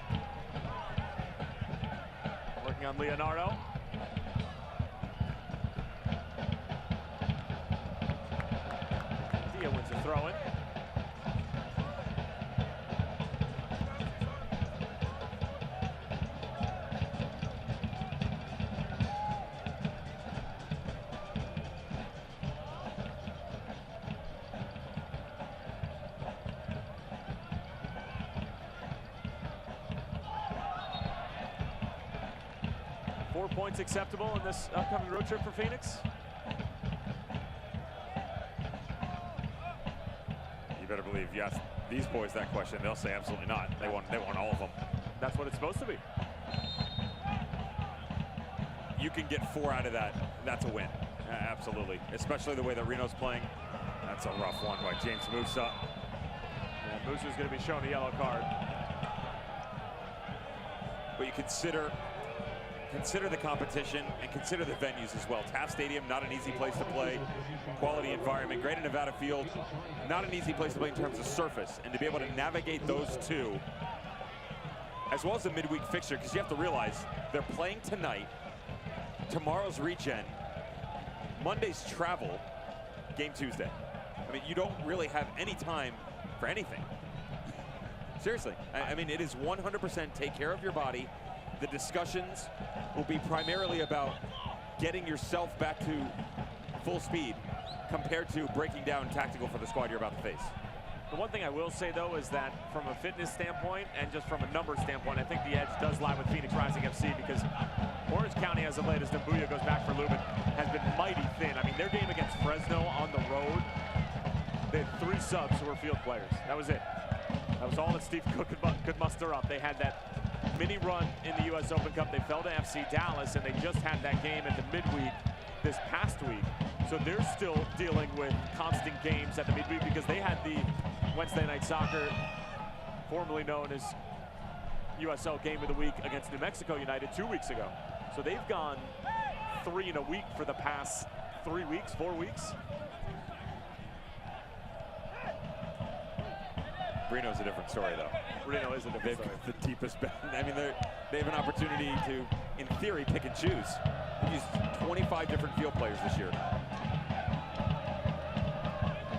Working on Leonardo. Dia wins a throw-in. 4 points acceptable in this upcoming road trip for Phoenix? You better believe, you ask these boys that question, they'll say absolutely not. They want all of them. That's what it's supposed to be. You can get 4 out of that. That's a win. Absolutely. Especially the way that Reno's playing. That's a rough one by James Musa. Yeah, Musa's going to be shown a yellow card. But you consider the competition and consider the venues as well. Taft Stadium, not an easy place to play. Quality environment. Greater Nevada Field, not an easy place to play in terms of surface. And to be able to navigate those two, as well as the midweek fixture, because you have to realize they're playing tonight, tomorrow's regen, Monday's travel, game Tuesday. I mean, you don't really have any time for anything. Seriously, I mean, it is 100% take care of your body. The discussions will be primarily about getting yourself back to full speed compared to breaking down tactical for the squad you're about to face. The one thing I will say, though, is that from a fitness standpoint and just from a numbers standpoint, I think the edge does lie with Phoenix Rising FC, because Orange County, as of late, as Dambuya goes back for Lubin, has been mighty thin. I mean, their game against Fresno on the road, they had 3 subs who were field players. That was it. That was all that Steve Cook could muster up. They had that mini run in the U.S. Open Cup. They fell to FC Dallas, and they just had that game at the midweek this past week. So they're still dealing with constant games at the midweek, because they had the Wednesday Night Soccer, formerly known as USL Game of the Week, against New Mexico United 2 weeks ago. So they've gone 3 in a week for the past 4 weeks. Reno's a different story, though. Reno is a different story. The deepest bet. I mean, they have an opportunity to, in theory, pick and choose. They've used 25 different field players this year.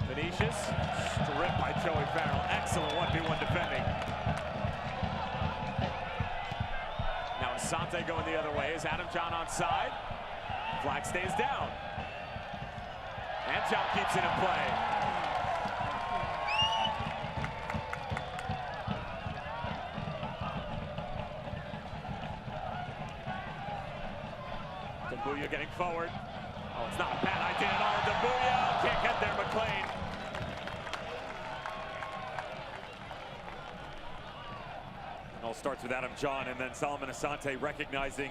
Vinicius, stripped by Joey Farrell. Excellent 1v1 defending. Now Asante going the other way. Is Adam John onside? Flag stays down. And John keeps it in play. Dambuya getting forward. Oh, it's not a bad idea at all. Dambuya can't get there, McLean. It all starts with Adam John, and then Solomon Asante recognizing.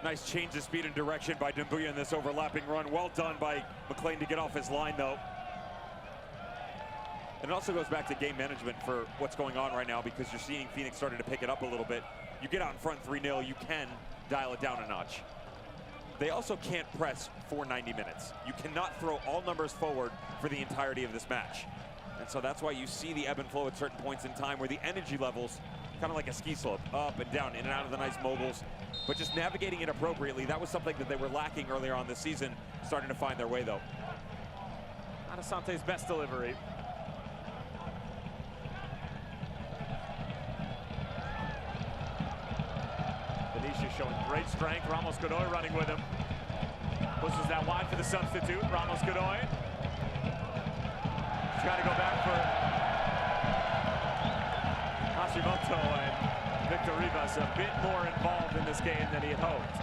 Nice change of speed and direction by Dambuya in this overlapping run. Well done by McLean to get off his line, though. And it also goes back to game management for what's going on right now, because you're seeing Phoenix starting to pick it up a little bit. You get out in front 3-0, you can dial it down a notch. They also can't press for 90 minutes. You cannot throw all numbers forward for the entirety of this match. And so that's why you see the ebb and flow at certain points in time, where the energy levels, kind of like a ski slope, up and down, in and out of the nice moguls. But just navigating it appropriately, that was something that they were lacking earlier on this season, starting to find their way, though. Not Asante's best delivery. Vinicius showing great strength. Ramos Godoy running with him. Pushes that wide for the substitute. Ramos Godoy. He's got to go back for Hashimoto, and Victor Rivas a bit more involved in this game than he had hoped.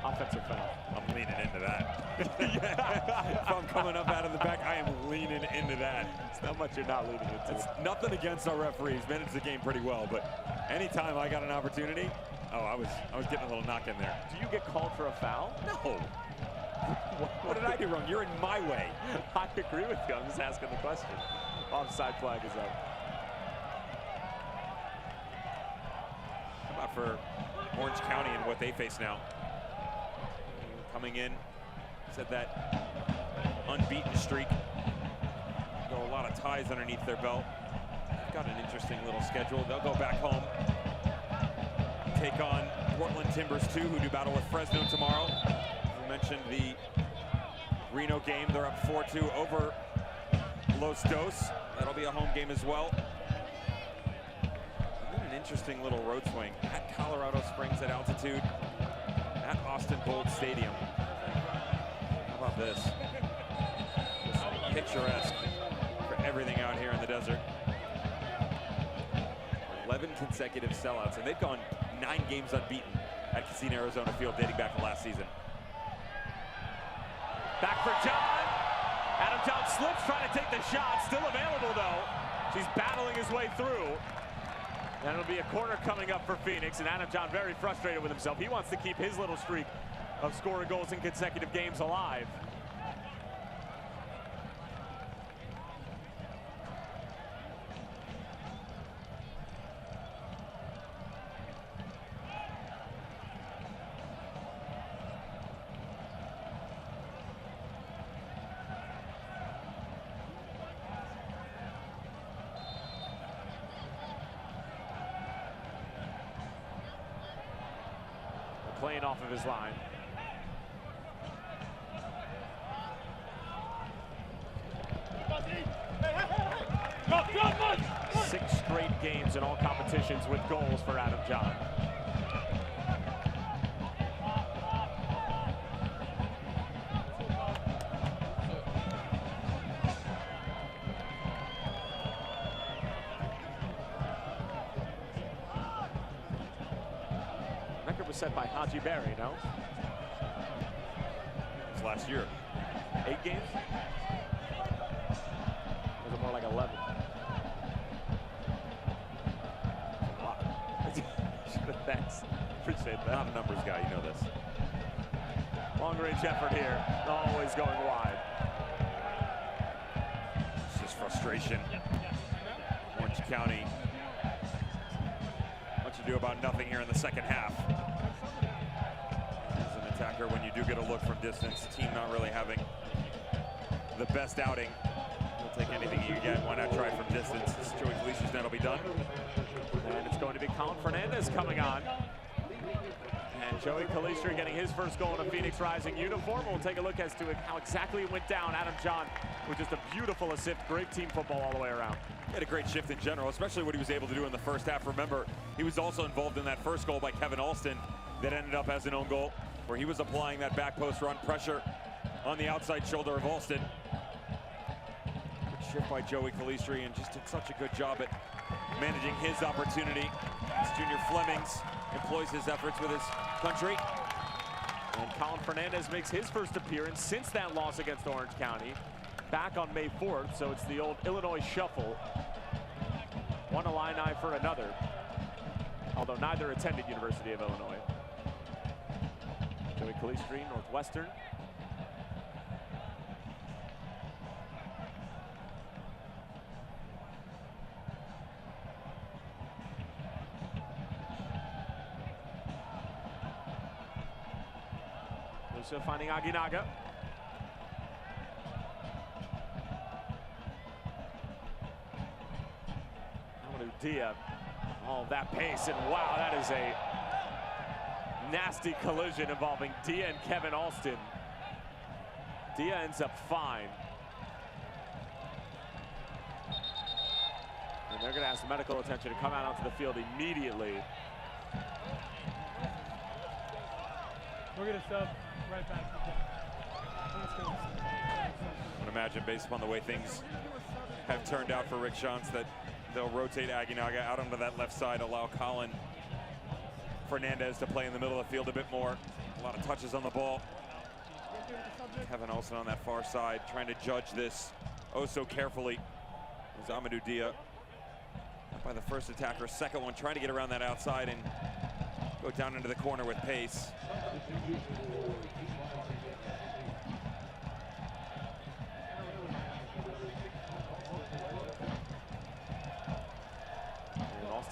Offensive foul. I'm leaning into that. If I'm coming up out of the back, I am leaning into that. It's not much you're not leaning into. It's nothing against our referees. Managed the game pretty well, but anytime I got an opportunity, I was getting a little knock in there. Do you get called for a foul? No. What did I do wrong? You're in my way. I agree with you. I'm just asking the question. Offside flag is up. How about for Orange County and what they face now? Coming in, said that unbeaten streak. Got a lot of ties underneath their belt. They've got an interesting little schedule. They'll go back home, take on Portland Timbers 2, who do battle with Fresno tomorrow. We mentioned the Reno game. They're up 4-2 over Los Dos. That'll be a home game as well. And then an interesting little road swing at Colorado Springs at altitude, at Austin Bold Stadium. How about this? picturesque for everything out here in the desert. 11 consecutive sellouts, and they've gone 9 games unbeaten at Casino Arizona Field dating back to last season. Back for John. Adam John slips, trying to take the shot. Still available, though. He's battling his way through. And it'll be a corner coming up for Phoenix, and Adam John very frustrated with himself. He wants to keep his little streak of scoring goals in consecutive games alive. Playing off of his line. Six straight games in all competitions with goals for Adam John. Record was set by Haji Berry, no? It was last year. 8 games? Or was it more like 11? Thanks. Appreciate that. Not a numbers guy, you know this. Long range effort here. Always going wide. It's just frustration. Orange County. What you do about nothing here in the second half. As an attacker, when you do get a look from distance, team not really having the best outing. You'll take anything you get. Why not try from distance? Joey Calici's net will be done. And it's going to be Colin Fernandez coming on. And Joey Calici getting his first goal in a Phoenix Rising uniform. We'll take a look as to how exactly it went down. Adam John with just a beautiful assist. Great team football all the way around. He had a great shift in general, especially what he was able to do in the first half. Remember, he was also involved in that first goal by Kevin Alston that ended up as an own goal, where he was applying that back post run pressure on the outside shoulder of Alston. Good shift by Joey Calici, and just did such a good job at managing his opportunity. As Junior Flemings employs his efforts with his country. And Colin Fernandez makes his first appearance since that loss against Orange County back on May 4th, so it's the old Illinois shuffle. One Illini for another, although neither attended University of Illinois. Joey Calici, Northwestern. Lucia finding Aguinaga. Dia, all that pace, and wow, that is a nasty collision involving Dia and Kevin Alston. Dia ends up fine. And they're going to ask medical attention to come out onto the field immediately. We're going to sub right back. I would imagine, based upon the way things have turned out for Rick Shantz, that they'll rotate Aguinaga out onto that left side, allow Colin Fernandez to play in the middle of the field a bit more. A lot of touches on the ball. Kevin Olsen on that far side, trying to judge this oh so carefully. As Amadou Dia, up by the first attacker, second one trying to get around that outside and go down into the corner with pace.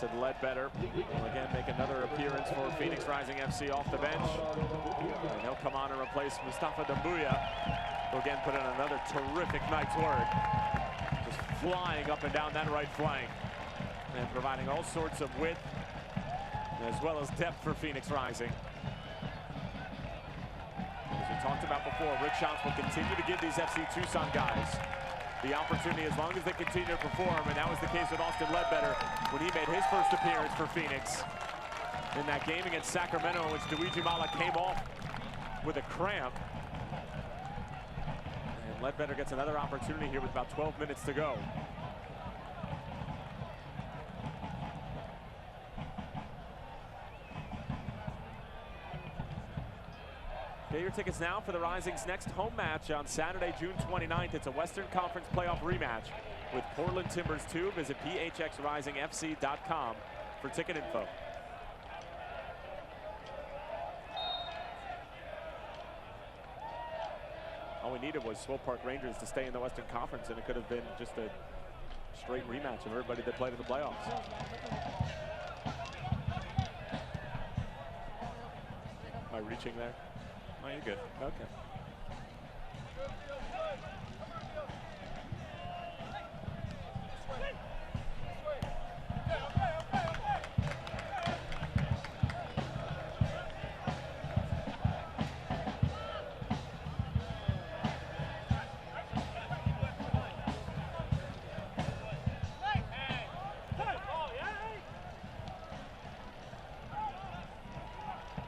Austin Ledbetter will again make another appearance for Phoenix Rising FC off the bench. And he'll come on and replace Mustafa Dambuya, who again put in another terrific night's work. Just flying up and down that right flank and providing all sorts of width as well as depth for Phoenix Rising. As we talked about before, Rick Shantz will continue to give these FC Tucson guys the opportunity as long as they continue to perform, and that was the case with Austin Ledbetter when he made his first appearance for Phoenix in that game against Sacramento, in which Luigi Mala came off with a cramp. And And Ledbetter gets another opportunity here with about 12 minutes to go. Get your tickets now for the Rising's next home match on Saturday, June 29th. It's a Western Conference playoff rematch with Portland Timbers 2. Visit phxrisingfc.com for ticket info. All we needed was Swope Park Rangers to stay in the Western Conference, and it could have been just a straight rematch of everybody that played in the playoffs. Am I reaching there? Oh, you're good. Okay.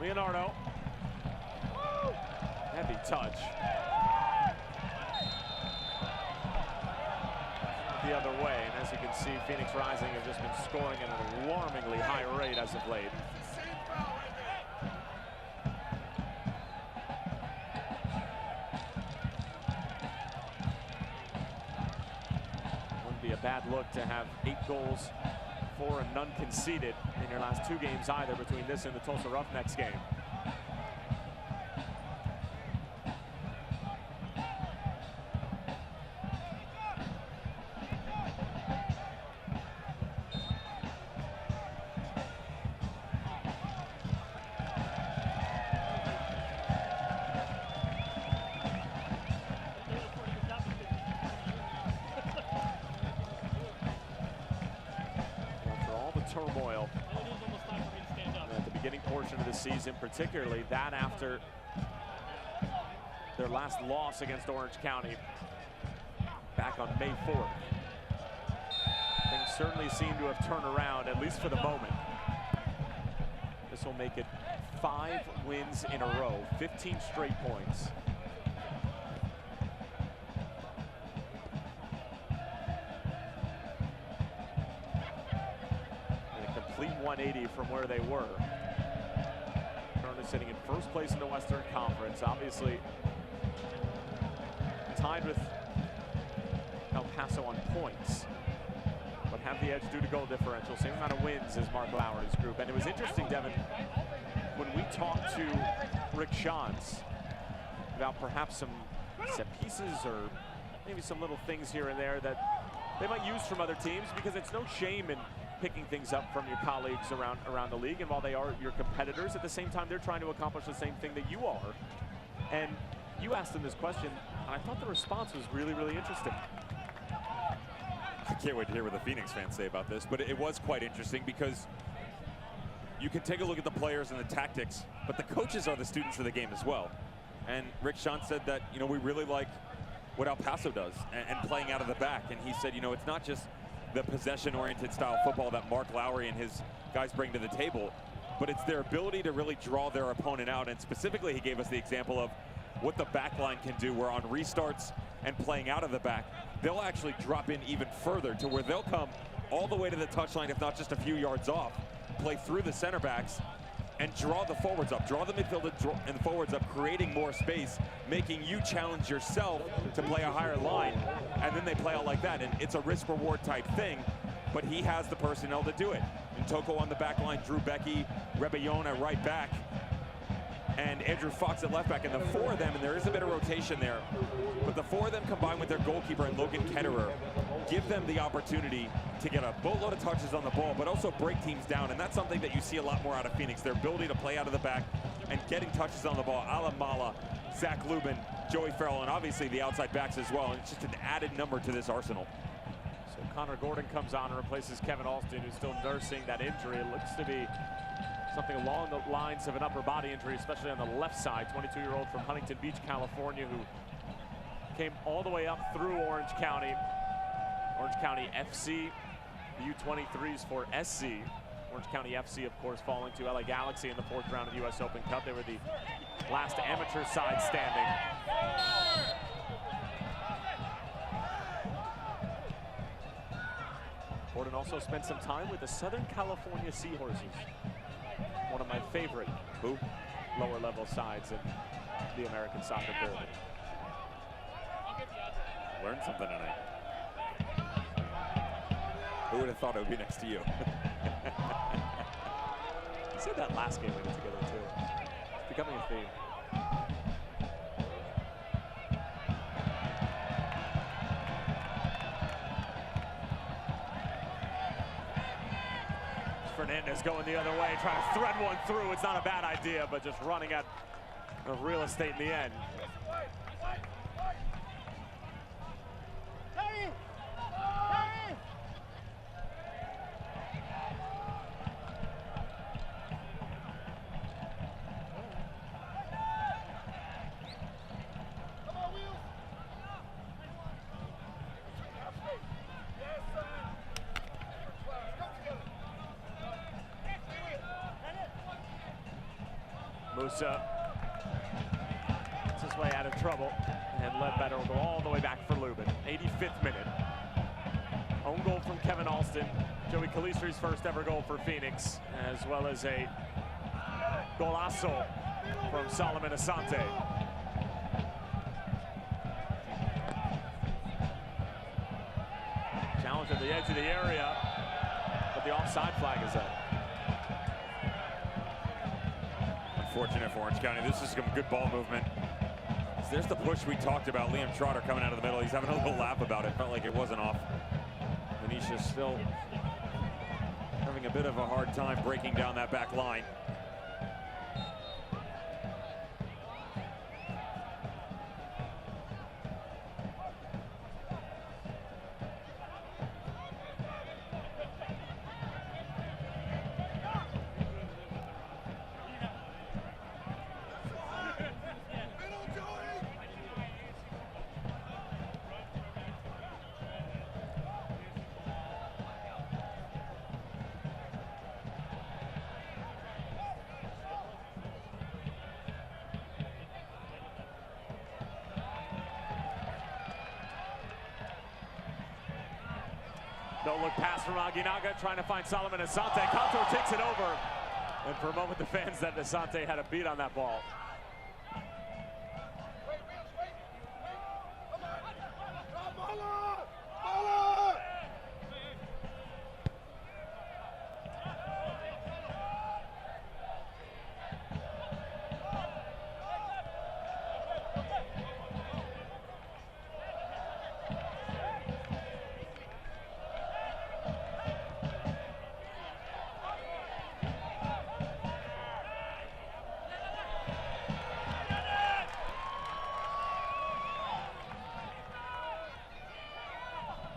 Leonardo. Heavy touch. The other way, and as you can see, Phoenix Rising have just been scoring at an alarmingly high rate as of late. Wouldn't be a bad look to have 8 goals for and none conceded in your last 2 games either, between this and the Tulsa Roughnecks game. Turmoil at the beginning portion of the season, particularly that after their last loss against Orange County back on May 4th. Things certainly seem to have turned around, at least for the moment. This will make it 5 wins in a row, 15 straight points. And a complete 180 from where they were. Currently sitting in first place in the Western Conference, obviously tied with El Paso on points, but have the edge due to goal differential. Same amount of wins as Mark Lowry's group. And it was interesting, Devin, when we talked to Rick Shantz about perhaps some set pieces or maybe some little things here and there that they might use from other teams, because it's no shame in picking things up from your colleagues around the league. And while they are your competitors, at the same time, they're trying to accomplish the same thing that you are. And you asked them this question, and I thought the response was really, really interesting. I can't wait to hear what the Phoenix fans say about this, but it was quite interesting because you can take a look at the players and the tactics, but the coaches are the students of the game as well. And Rick Shantz said that, you know, we really like what El Paso does and playing out of the back. And he said, you know, it's not just the possession-oriented style football that Mark Lowry and his guys bring to the table, but it's their ability to really draw their opponent out. And specifically, he gave us the example of what the back line can do, where on restarts and playing out of the back, they'll actually drop in even further to where they'll come all the way to the touchline, if not just a few yards off, play through the center backs and draw the forwards up, draw the midfield and the forwards up, creating more space, making you challenge yourself to play a higher line, and then they play out like that. And it's a risk-reward type thing, but he has the personnel to do it. And Toko on the back line, Drew Becky, Rebellon at right back, and Andrew Fox at left back. And the 4 of them, and there is a bit of rotation there, but the 4 of them combined with their goalkeeper and Logan Ketterer give them the opportunity to get a boatload of touches on the ball, but also break teams down. And that's something that you see a lot more out of Phoenix, their ability to play out of the back and getting touches on the ball. Alan Mala, Zach Lubin, Joey Farrell, and obviously the outside backs as well. And it's just an added number to this arsenal. So Conor Gordon comes on and replaces Kevin Alston, who's still nursing that injury. It looks to be something along the lines of an upper body injury, especially on the left side. 22-year-old from Huntington Beach, California, who came all the way up through Orange County FC, the U23s for SC. Orange County FC, of course, falling to LA Galaxy in the 4th round of the US Open Cup. They were the last amateur side standing. Gordon also spent some time with the Southern California Seahorses, one of my favorite lower level sides in the American soccer pyramid. Learned something tonight. Who would have thought it would be next to you? I said that last game we did together too. It's becoming a theme. Fernandez going the other way, trying to thread one through. It's not a bad idea, but just running out of real estate in the end. Musa gets his way out of trouble, and Ledbetter will go all the way back for Lubin. 85th minute. Own goal from Kevin Alston. Joey Calistri's first ever goal for Phoenix, as well as a golazo from Solomon Asante. Challenge at the edge of the area, but the offside flag is up. Unfortunate for Orange County. This is some good ball movement. There's the push we talked about. Liam Trotter coming out of the middle. He's having a little laugh about it. Felt like it wasn't off. Venetia's still having a bit of a hard time breaking down that back line. No look pass from Aguinaga, trying to find Solomon Asante. Contour takes it over. And for a moment, the fans that Asante had a beat on that ball.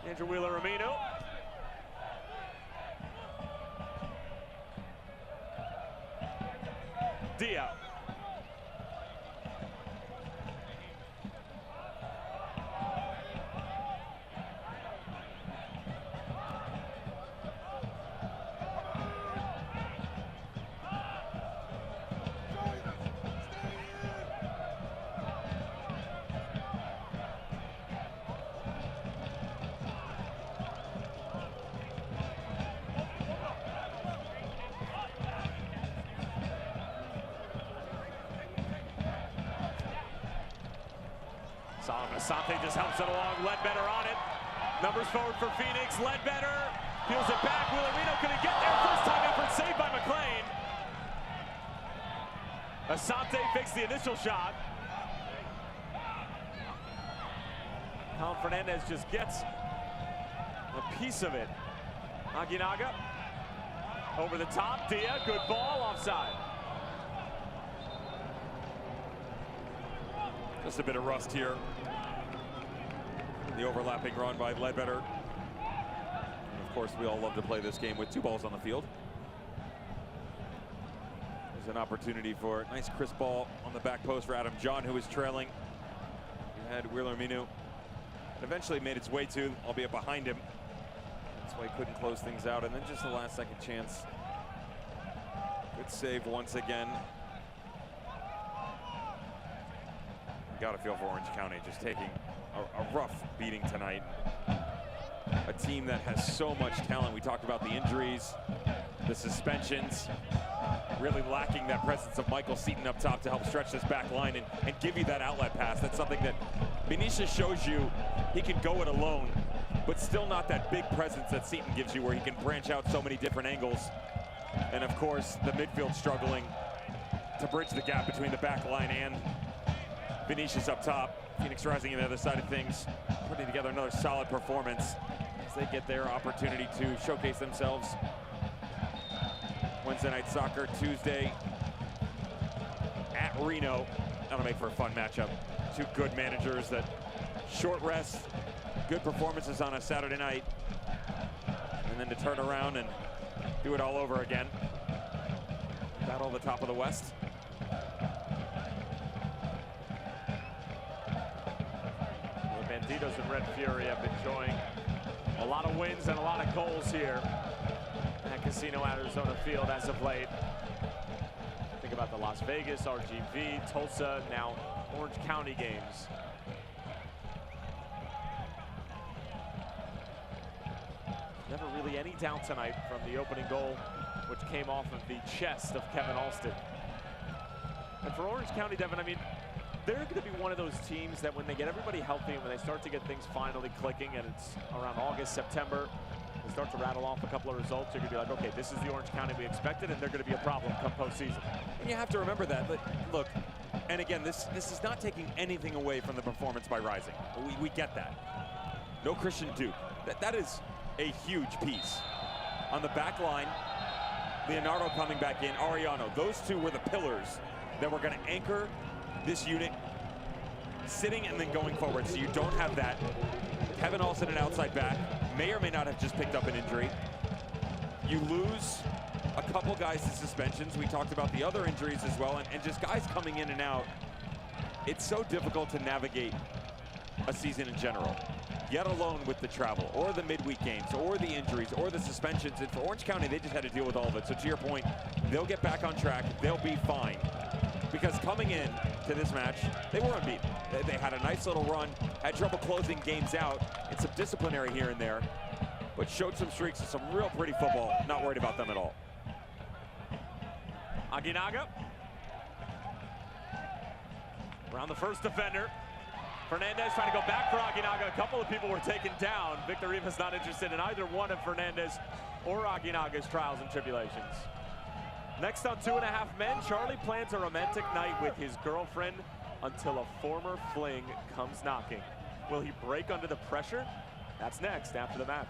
Andrew Wheeler-Ramino. Dia. Solomon Asante just helps it along. Ledbetter on it. Numbers forward for Phoenix. Ledbetter peels it back. Wheeler-Ramino couldn't get there. First time effort saved by McLean. Asante fixed the initial shot. Colin Fernandez just gets a piece of it. Aguinaga over the top. Dia, good ball, offside. Just a bit of rust here. The overlapping run by Ledbetter. And of course, we all love to play this game with two balls on the field. There's an opportunity for a nice crisp ball on the back post for Adam John, who was trailing. He had Wheeler-Ramino. It eventually made its way to, albeit behind him. That's why he couldn't close things out. And then just the last second chance. Good save once again. Got to feel for Orange County, just taking a rough beating tonight. a team that has so much talent. We talked about the injuries, the suspensions, really lacking that presence of Michael Seaton up top to help stretch this back line and give you that outlet pass. That's something that Vinicius shows you he can go it alone, but still not that big presence that Seaton gives you where he can branch out so many different angles. And of course, the midfield struggling to bridge the gap between the back line and Vinicius up top. Phoenix Rising on the other side of things, putting together another solid performance as they get their opportunity to showcase themselves. Wednesday night soccer, Tuesday at Reno. That'll make for a fun matchup. Two good managers that short rest, good performances on a Saturday night, and then to turn around and do it all over again. Battle the top of the West. The Banditos and Red Fury have been enjoying a lot of wins and a lot of goals here at Casino Arizona Field as of late. Think about the Las Vegas, RGV, Tulsa, now Orange County games. Never really any doubt tonight from the opening goal, which came off of the chest of Kevin Alston. And for Orange County, Devin, I mean, they're going to be one of those teams that when they get everybody healthy and when they start to get things finally clicking, and it's around August, September, they start to rattle off a couple of results, you're going to be like, okay, this is the Orange County we expected, and they're going to be a problem come postseason. And you have to remember that. But look, and again, this is not taking anything away from the performance by Rising. We get that. No Christian Duke. That is a huge piece. On the back line, Leonardo coming back in, Ariano. Those two were the pillars that were going to anchor this unit sitting and then going forward. So you don't have that. Kevin Alston, an outside back, may or may not have just picked up an injury. You lose a couple guys to suspensions. We talked about the other injuries as well, and just guys coming in and out. It's so difficult to navigate a season in general, yet alone with the travel, or the midweek games, or the injuries, or the suspensions. And for Orange County, they just had to deal with all of it. So to your point, they'll get back on track. They'll be fine. Because coming in to this match, they were unbeaten. They had a nice little run, had trouble closing games out, and some disciplinary here and there, but showed some streaks of some real pretty football. Not worried about them at all. Aguinaga. Around the first defender. Fernandez trying to go back for Aguinaga. A couple of people were taken down. Victor Rivas not interested in either one of Fernandez or Aguinaga's trials and tribulations. Next on 2.5 Men, Charlie plans a romantic night with his girlfriend until a former fling comes knocking. Will he break under the pressure? That's next after the match.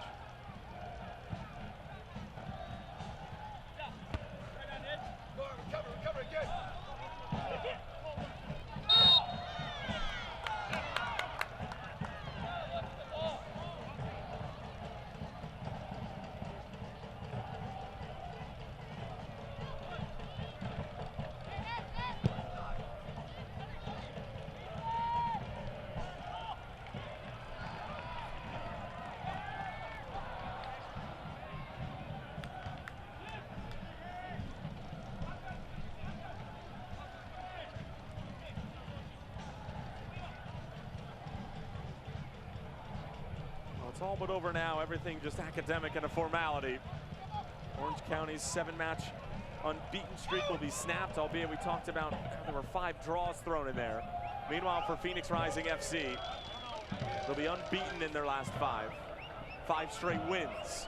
It's all but over now. Everything just academic and a formality. Orange County's 7-match unbeaten streak will be snapped, albeit we talked about there were 5 draws thrown in there. Meanwhile, for Phoenix Rising FC, they'll be unbeaten in their last 5. 5 straight wins.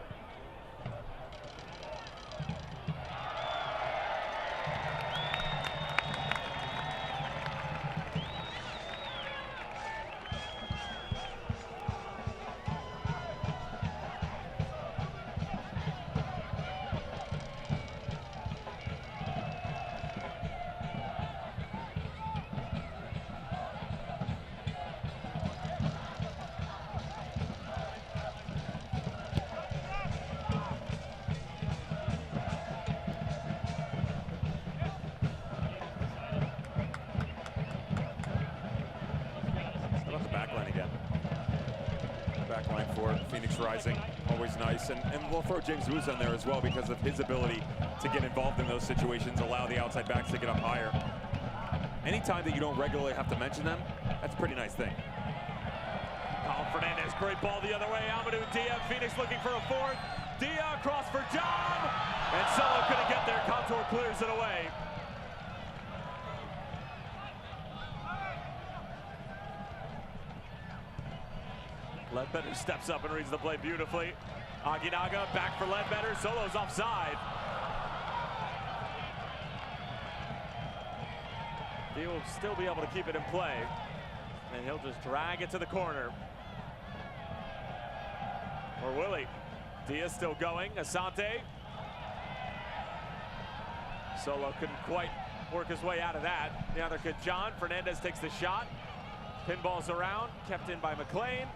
For Phoenix Rising, always nice, and we'll throw James Woods on there as well because of his ability to get involved in those situations, allow the outside backs to get up higher. Anytime that you don't regularly have to mention them, that's a pretty nice thing. Fernandez, great ball the other way. Amadou Dia, Phoenix looking for a fourth. Dia across for John, and Solo couldn't get there. Contour clears it away. Ledbetter steps up and reads the play beautifully. Aguinaga back for Ledbetter. Solo's offside. He will still be able to keep it in play, and he'll just drag it to the corner. Or will he? Diaz still going. Asante. Solo couldn't quite work his way out of that. Neither could John. Fernandez takes the shot. Pinballs around, kept in by McLean.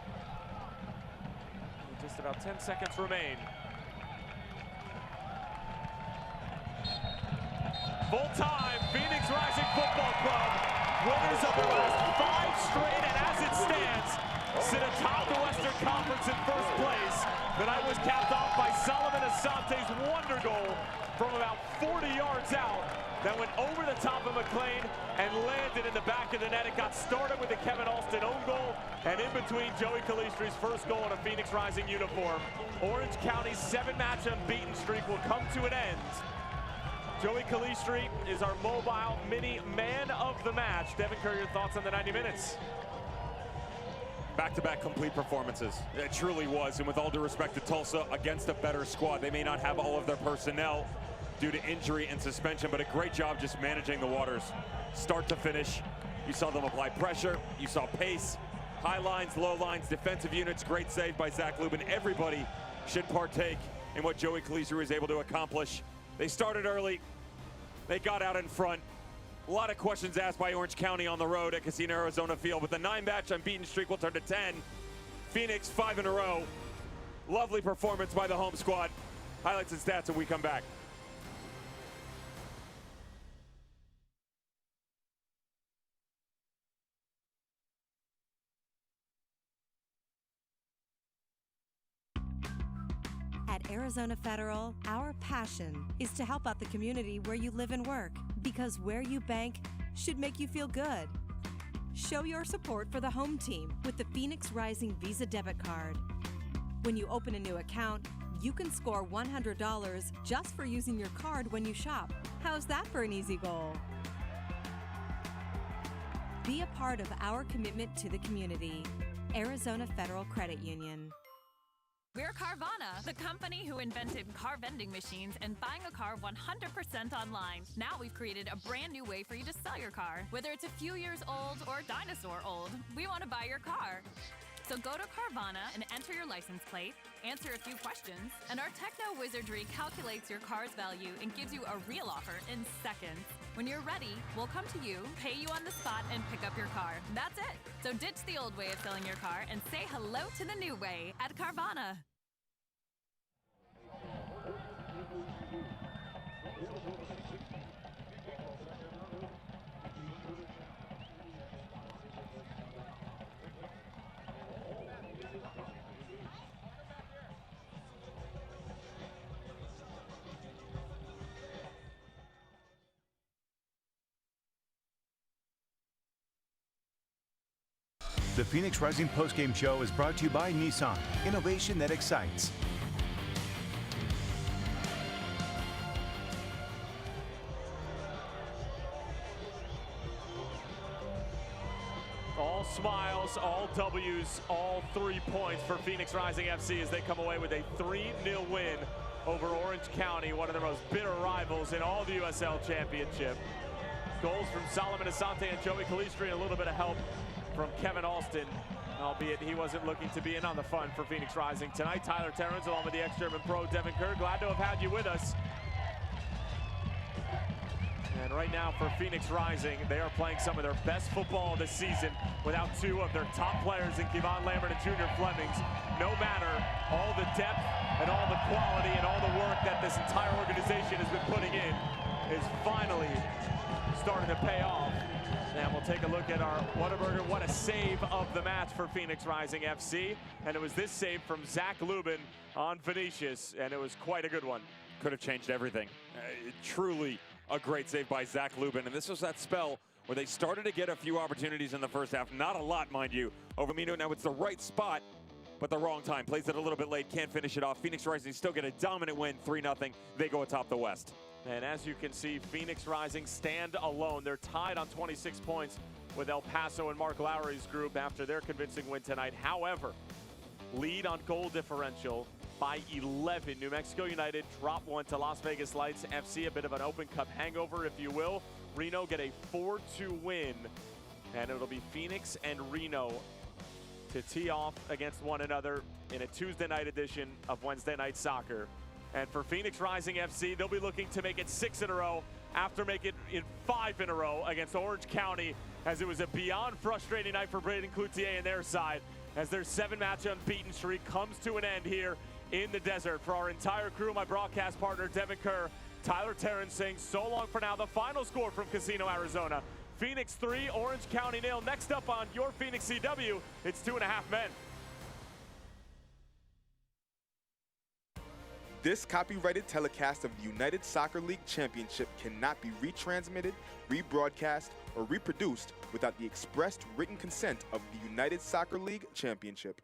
Just about 10 seconds remain. Full time, Phoenix Rising Football Club, winners of their last 5 straight, and as it stands, sit atop the Western Conference in first place. The night was capped off by Solomon Asante's wonder goal from about 40 yards out that went over the top of McLean and landed in the back of the net. It got started with the Kevin Alston own goal, and in between Joey Calistri's first goal in a Phoenix Rising uniform. Orange County's 7-match unbeaten streak will come to an end. Joey Calistri is our mobile mini man of the match. Devin Kerr, your thoughts on the 90 minutes? Back-to-back complete performances. It truly was, and with all due respect to Tulsa, against a better squad. They may not have all of their personnel due to injury and suspension, but a great job just managing the waters. Start to finish, you saw them apply pressure, you saw pace, high lines, low lines, defensive units, great save by Zach Lubin. Everybody should partake in what Joey Calistri was able to accomplish. They started early, they got out in front. A lot of questions asked by Orange County on the road at Casino Arizona Field, but the 9-match unbeaten streak will turn to 10. Phoenix 5 in a row. Lovely performance by the home squad. Highlights and stats when we come back. At Arizona Federal, our passion is to help out the community where you live and work, because where you bank should make you feel good. Show your support for the home team with the Phoenix Rising Visa debit card. When you open a new account, you can score $100 just for using your card when you shop. How's that for an easy goal? Be a part of our commitment to the community. Arizona Federal Credit Union. We're Carvana, the company who invented car vending machines and buying a car 100% online. Now we've created a brand new way for you to sell your car. Whether it's a few years old or dinosaur old, we want to buy your car. So go to Carvana and enter your license plate, answer a few questions, and our techno wizardry calculates your car's value and gives you a real offer in seconds. When you're ready, we'll come to you, pay you on the spot, and pick up your car. That's it. So ditch the old way of selling your car and say hello to the new way at Carvana. The Phoenix Rising postgame show is brought to you by Nissan, innovation that excites. All smiles, all W's, all 3 points for Phoenix Rising FC as they come away with a 3-0 win over Orange County, one of their most bitter rivals in all the USL Championship. Goals from Solomon Asante and Joey Calistri, and a little bit of help from Kevin Alston, albeit he wasn't looking to be in on the fun for Phoenix Rising tonight. Tyler Terrence along with the ex-German pro Devin Kerr, glad to have had you with us. And right now for Phoenix Rising, they are playing some of their best football this season without 2 of their top players in Kevon Lambert and Junior Flemings. No matter all the depth and all the quality and all the work that this entire organization has been putting in is finally starting to pay off. And we'll take a look at our Whataburger. What a save of the match for Phoenix Rising FC. And it was this save from Zach Lubin on Vinicius, and it was quite a good one. Could have changed everything. Truly a great save by Zach Lubin. And this was that spell where they started to get a few opportunities in the first half. Not a lot, mind you, over Mayo. Now it's the right spot, but the wrong time. Plays it a little bit late, can't finish it off. Phoenix Rising still get a dominant win, 3-0. They go atop the West. And as you can see, Phoenix Rising stand alone. They're tied on 26 points with El Paso and Mark Lowry's group after their convincing win tonight. However, lead on goal differential by 11. New Mexico United drop one to Las Vegas Lights FC, a bit of an Open Cup hangover, if you will. Reno get a 4-2 win, and it'll be Phoenix and Reno to tee off against one another in a Tuesday night edition of Wednesday Night Soccer. And for Phoenix Rising FC, they'll be looking to make it 6 in a row after making it 5 in a row against Orange County, as it was a beyond frustrating night for Braden Cloutier and their side, as their 7-match unbeaten streak comes to an end here in the desert. For our entire crew, my broadcast partner, Devin Kerr, Tyler Terrence saying so long for now. The final score from Casino, Arizona, Phoenix 3, Orange County 0. Next up on your Phoenix CW, it's 2.5 men. This copyrighted telecast of the United Soccer League Championship cannot be retransmitted, rebroadcast, or reproduced without the expressed written consent of the United Soccer League Championship.